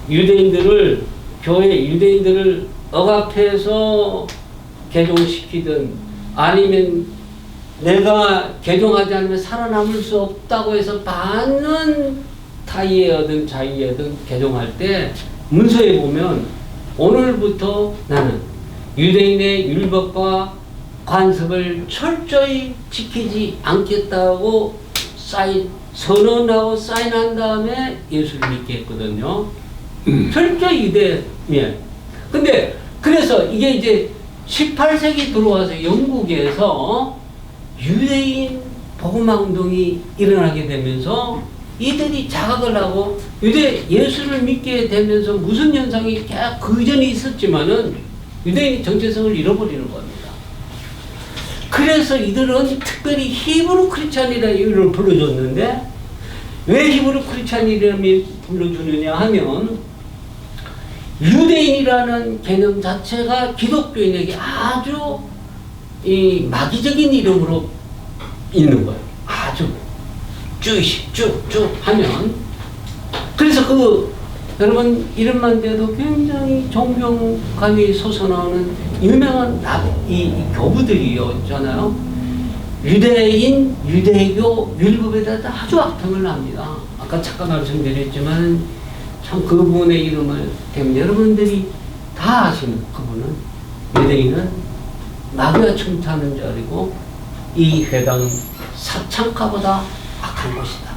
유대인들을 교회 유대인들을 억압해서 개종시키든 아니면 내가 개종하지 않으면 살아남을 수 없다고 해서 반은 타이어든 자이어든 개종할 때 문서에 보면 오늘부터 나는 유대인의 율법과 관습을 철저히 지키지 않겠다고 선언하고 사인한 다음에 예수를 믿게 했거든요. 철저히 유대면. 근데 그래서 이게 이제 18세기 들어와서 영국에서 유대인 복음화 운동이 일어나게 되면서 이들이 자각을 하고 예수를 믿게 되면서 무슨 현상이 그 전에 있었지만은 유대인이 정체성을 잃어버리는 겁니다. 그래서 이들은 특별히 히브리 크리스찬이라는 이름을 불러줬는데 왜 히브리 크리스찬이라는 불러주느냐 하면 유대인이라는 개념 자체가 기독교인에게 아주 이 마귀적인 이름으로 있는 거예요. 아주 쭉 하면 그래서 여러분 이름만 돼도 굉장히 존경감이 솟아나오는 유명한 이 교부들이요 있잖아요. 유대인, 유대교, 율법에 대해서 아주 악평을 합니다. 아까 잠깐 말씀드렸지만 참 그분의 이름을 대면 여러분들이 다 아시는 그분은 유대인은 마귀가 춤추는 자리고 이 회당은 사창가보다 악한 것이다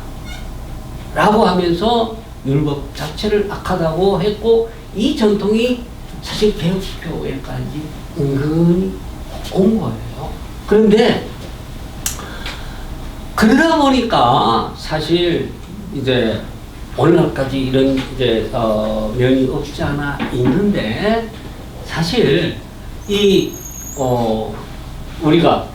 라고 하면서 율법 자체를 악하다고 했고 이 전통이 사실 개혁교회까지 은근히 온 거예요. 그런데 그러다 보니까 사실 이제 오늘날까지 이런 이제 면이 없지 않아 있는데 사실 우리가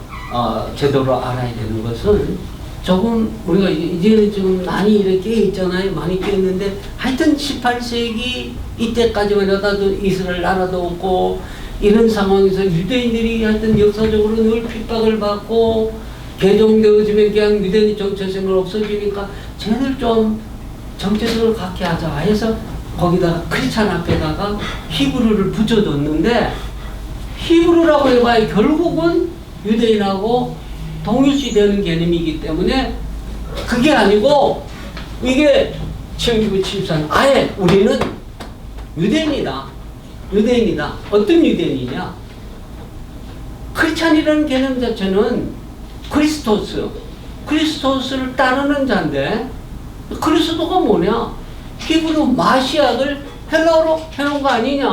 제대로 알아야 되는 것은 조금 우리가 이제는 좀 많이 이렇게 있잖아요. 많이 깨었는데 하여튼 18세기 이때까지만 해도 이스라엘 나라도 없고 이런 상황에서 유대인들이 하여튼 역사적으로 늘 핍박을 받고 개종되어지면 그냥 유대인 정체성을 없어지니까 쟤들 좀 정체성을 갖게 하자 해서 거기다가 크리스찬 앞에다가 히브리를 붙여줬는데 히브리라고 해봐야 결국은 유대인하고 동일시되는 개념이기 때문에 그게 아니고 이게 1974년 아예 우리는 유대인이다. 어떤 유대인이냐? 크리스찬이라는 개념 자체는 그리스도스를 따르는 자인데 그리스도가 뭐냐? 히브리 마시아를 헬라어로 해놓은 거 아니냐?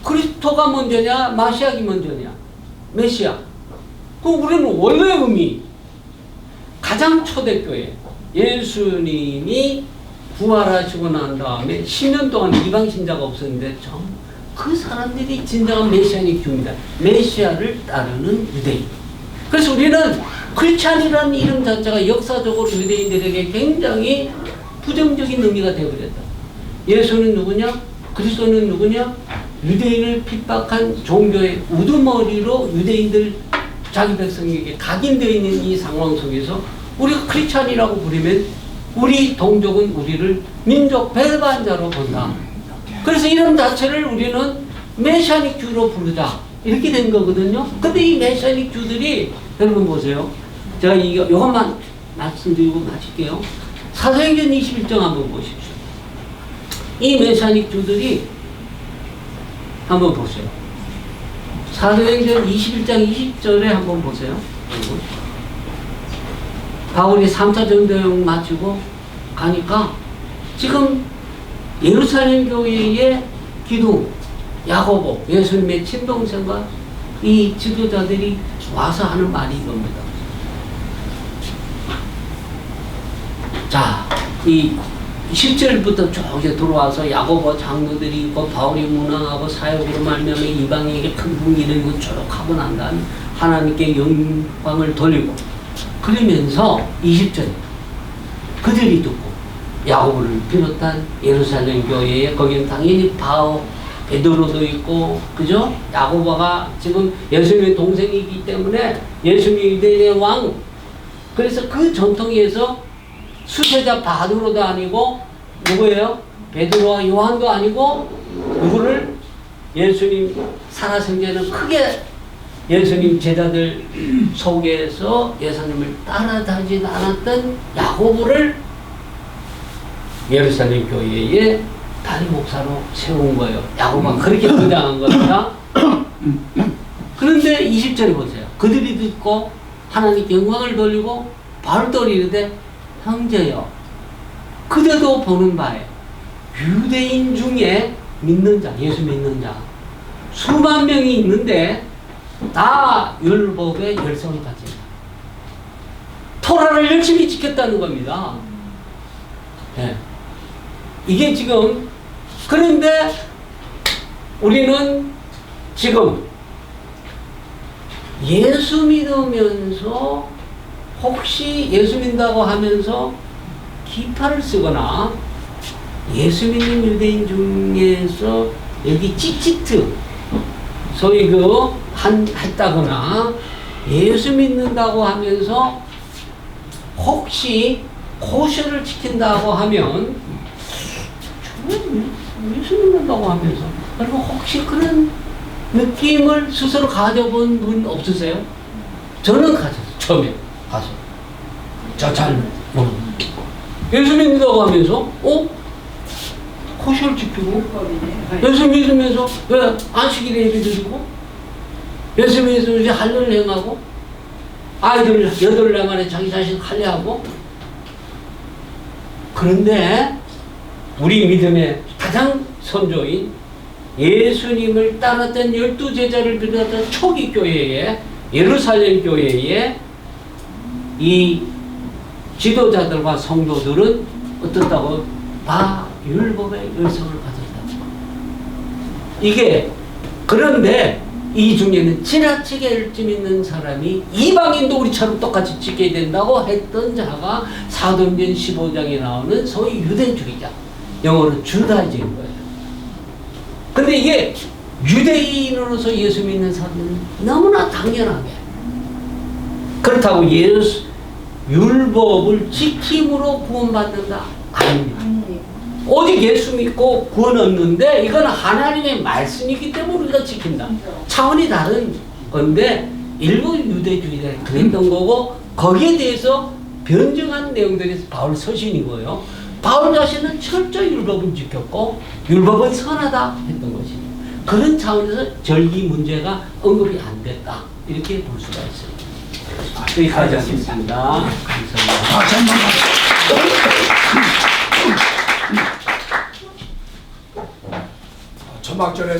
그리스도가 먼저냐? 마시아가 먼저냐? 메시아. 그럼 우리는 원래 의미 가장 초대교회 예수님이 부활하시고 난 다음에 10년 동안 이방 신자가 없었는데 그 사람들이 진정한 메시아닉 교입니다. 메시아를 따르는 유대인. 그래서 우리는 크리스찬이라는 이름 자체가 역사적으로 유대인들에게 굉장히 부정적인 의미가 되어버렸다. 예수는 누구냐? 그리스도는 누구냐? 유대인을 핍박한 종교의 우두머리로 유대인들 자기 백성에게 각인되어 있는 이 상황 속에서 우리가 크리스찬이라고 부르면 우리 동족은 우리를 민족 배반자로 본다. 그래서 이름 자체를 우리는 메시아닉 주로 부르자 이렇게 된 거거든요. 근데 이 메시아닉 주들이 여러분 보세요. 제가 이것만 말씀드리고 마칠게요. 사도행전 21장 한번 보십시오. 이 메시아닉 주들이 한번 보세요. 사도행전 21장 20절에 한번 보세요. 바울이 3차 전도여행 마치고 가니까 지금 예루살렘 교회의 기둥 야고보 예수님의 친동생과 이 지도자들이 와서 하는 말이 이겁니다. 자, 이 10절부터 쭉 이제 들어와서 야고보 장로들이 있고 바울이 문항하고 사역으로 말미암아 이방인에게 큰 분기를 이루고 쭉 하고 난 다음에 하나님께 영광을 돌리고 그러면서 20절에 그들이 듣고 야고보를 비롯한 예루살렘 교회에 거기는 당연히 베드로도 있고 그죠? 야고보가 지금 예수님의 동생이기 때문에 예수님이 유대인의 왕. 그래서 그 전통에서 수세자 바드로도 아니고 누구예요? 베드로와 요한도 아니고 누구를? 예수님 살아생전에는 크게 예수님 제자들 속에서 예수님을 따라다니지 않았던 야고보를 예루살렘 교회의 담임 목사로 세운 거예요. 야고보가 그렇게 등장한 겁니다. 그런데 20절에 보세요. 그들이 듣고 하나님께 영광을 돌리고 바울도 이르되 형제여 그대도 보는 바에 유대인 중에 믿는 자, 예수 믿는 자 수만 명이 있는데 다 율법의 열성을 가진다. 토라를 열심히 지켰다는 겁니다. 네. 이게 지금 그런데 우리는 지금 예수 믿으면서 혹시 예수 믿는다고 하면서 기파를 쓰거나 예수 믿는 유대인 중에서 여기 찌찌트 소위 했다거나 예수 믿는다고 하면서 혹시 코셔를 지킨다고 하면 예수 믿는다고 하면서 그리고 혹시 그런 느낌을 스스로 가져본 분 없으세요? 저는 가졌어요. 처음에 가서 저 잘 모르는 예수 믿는다고 하면서 코셔를 지키고 예수 믿으면서 왜 안식일에 예배 드리고 예수 믿으면서 할례를 행하고 아이들 8날 만에 자기 자신 할례하고 그런데 우리 믿음의 가장 선조인 예수님을 따랐던 12제자를 비롯한 초기 교회에 예루살렘 교회에 이 지도자들과 성도들은 어떻다고 다 율법의 열성을 가졌다. 이게 그런데 이 중에는 지나치게 열심 있는 사람이 이방인도 우리처럼 똑같이 지켜야 된다고 했던 자가 사도행전 15장에 나오는 소위 유대주의자, 영어로 주다이즘인 거예요. 근데 이게 유대인으로서 예수 믿는 사람은 너무나 당연하게 그렇다고 율법을 지킴으로 구원받는다? 아닙니다. 오직 예수 믿고 구원 얻는데 이건 하나님의 말씀이기 때문에 우리가 지킨다. 차원이 다른 건데 일부 유대주의자들이 그랬던 거고 거기에 대해서 변증한 내용들이 바울 서신이고요. 바울 자신은 철저히 율법을 지켰고 율법은 선하다 했던 것입니다. 그런 차원에서 절기 문제가 언급이 안 됐다. 이렇게 볼 수가 있습니다. 여기까지 하겠습니다. 감사합니다. 다시 한번 초막절에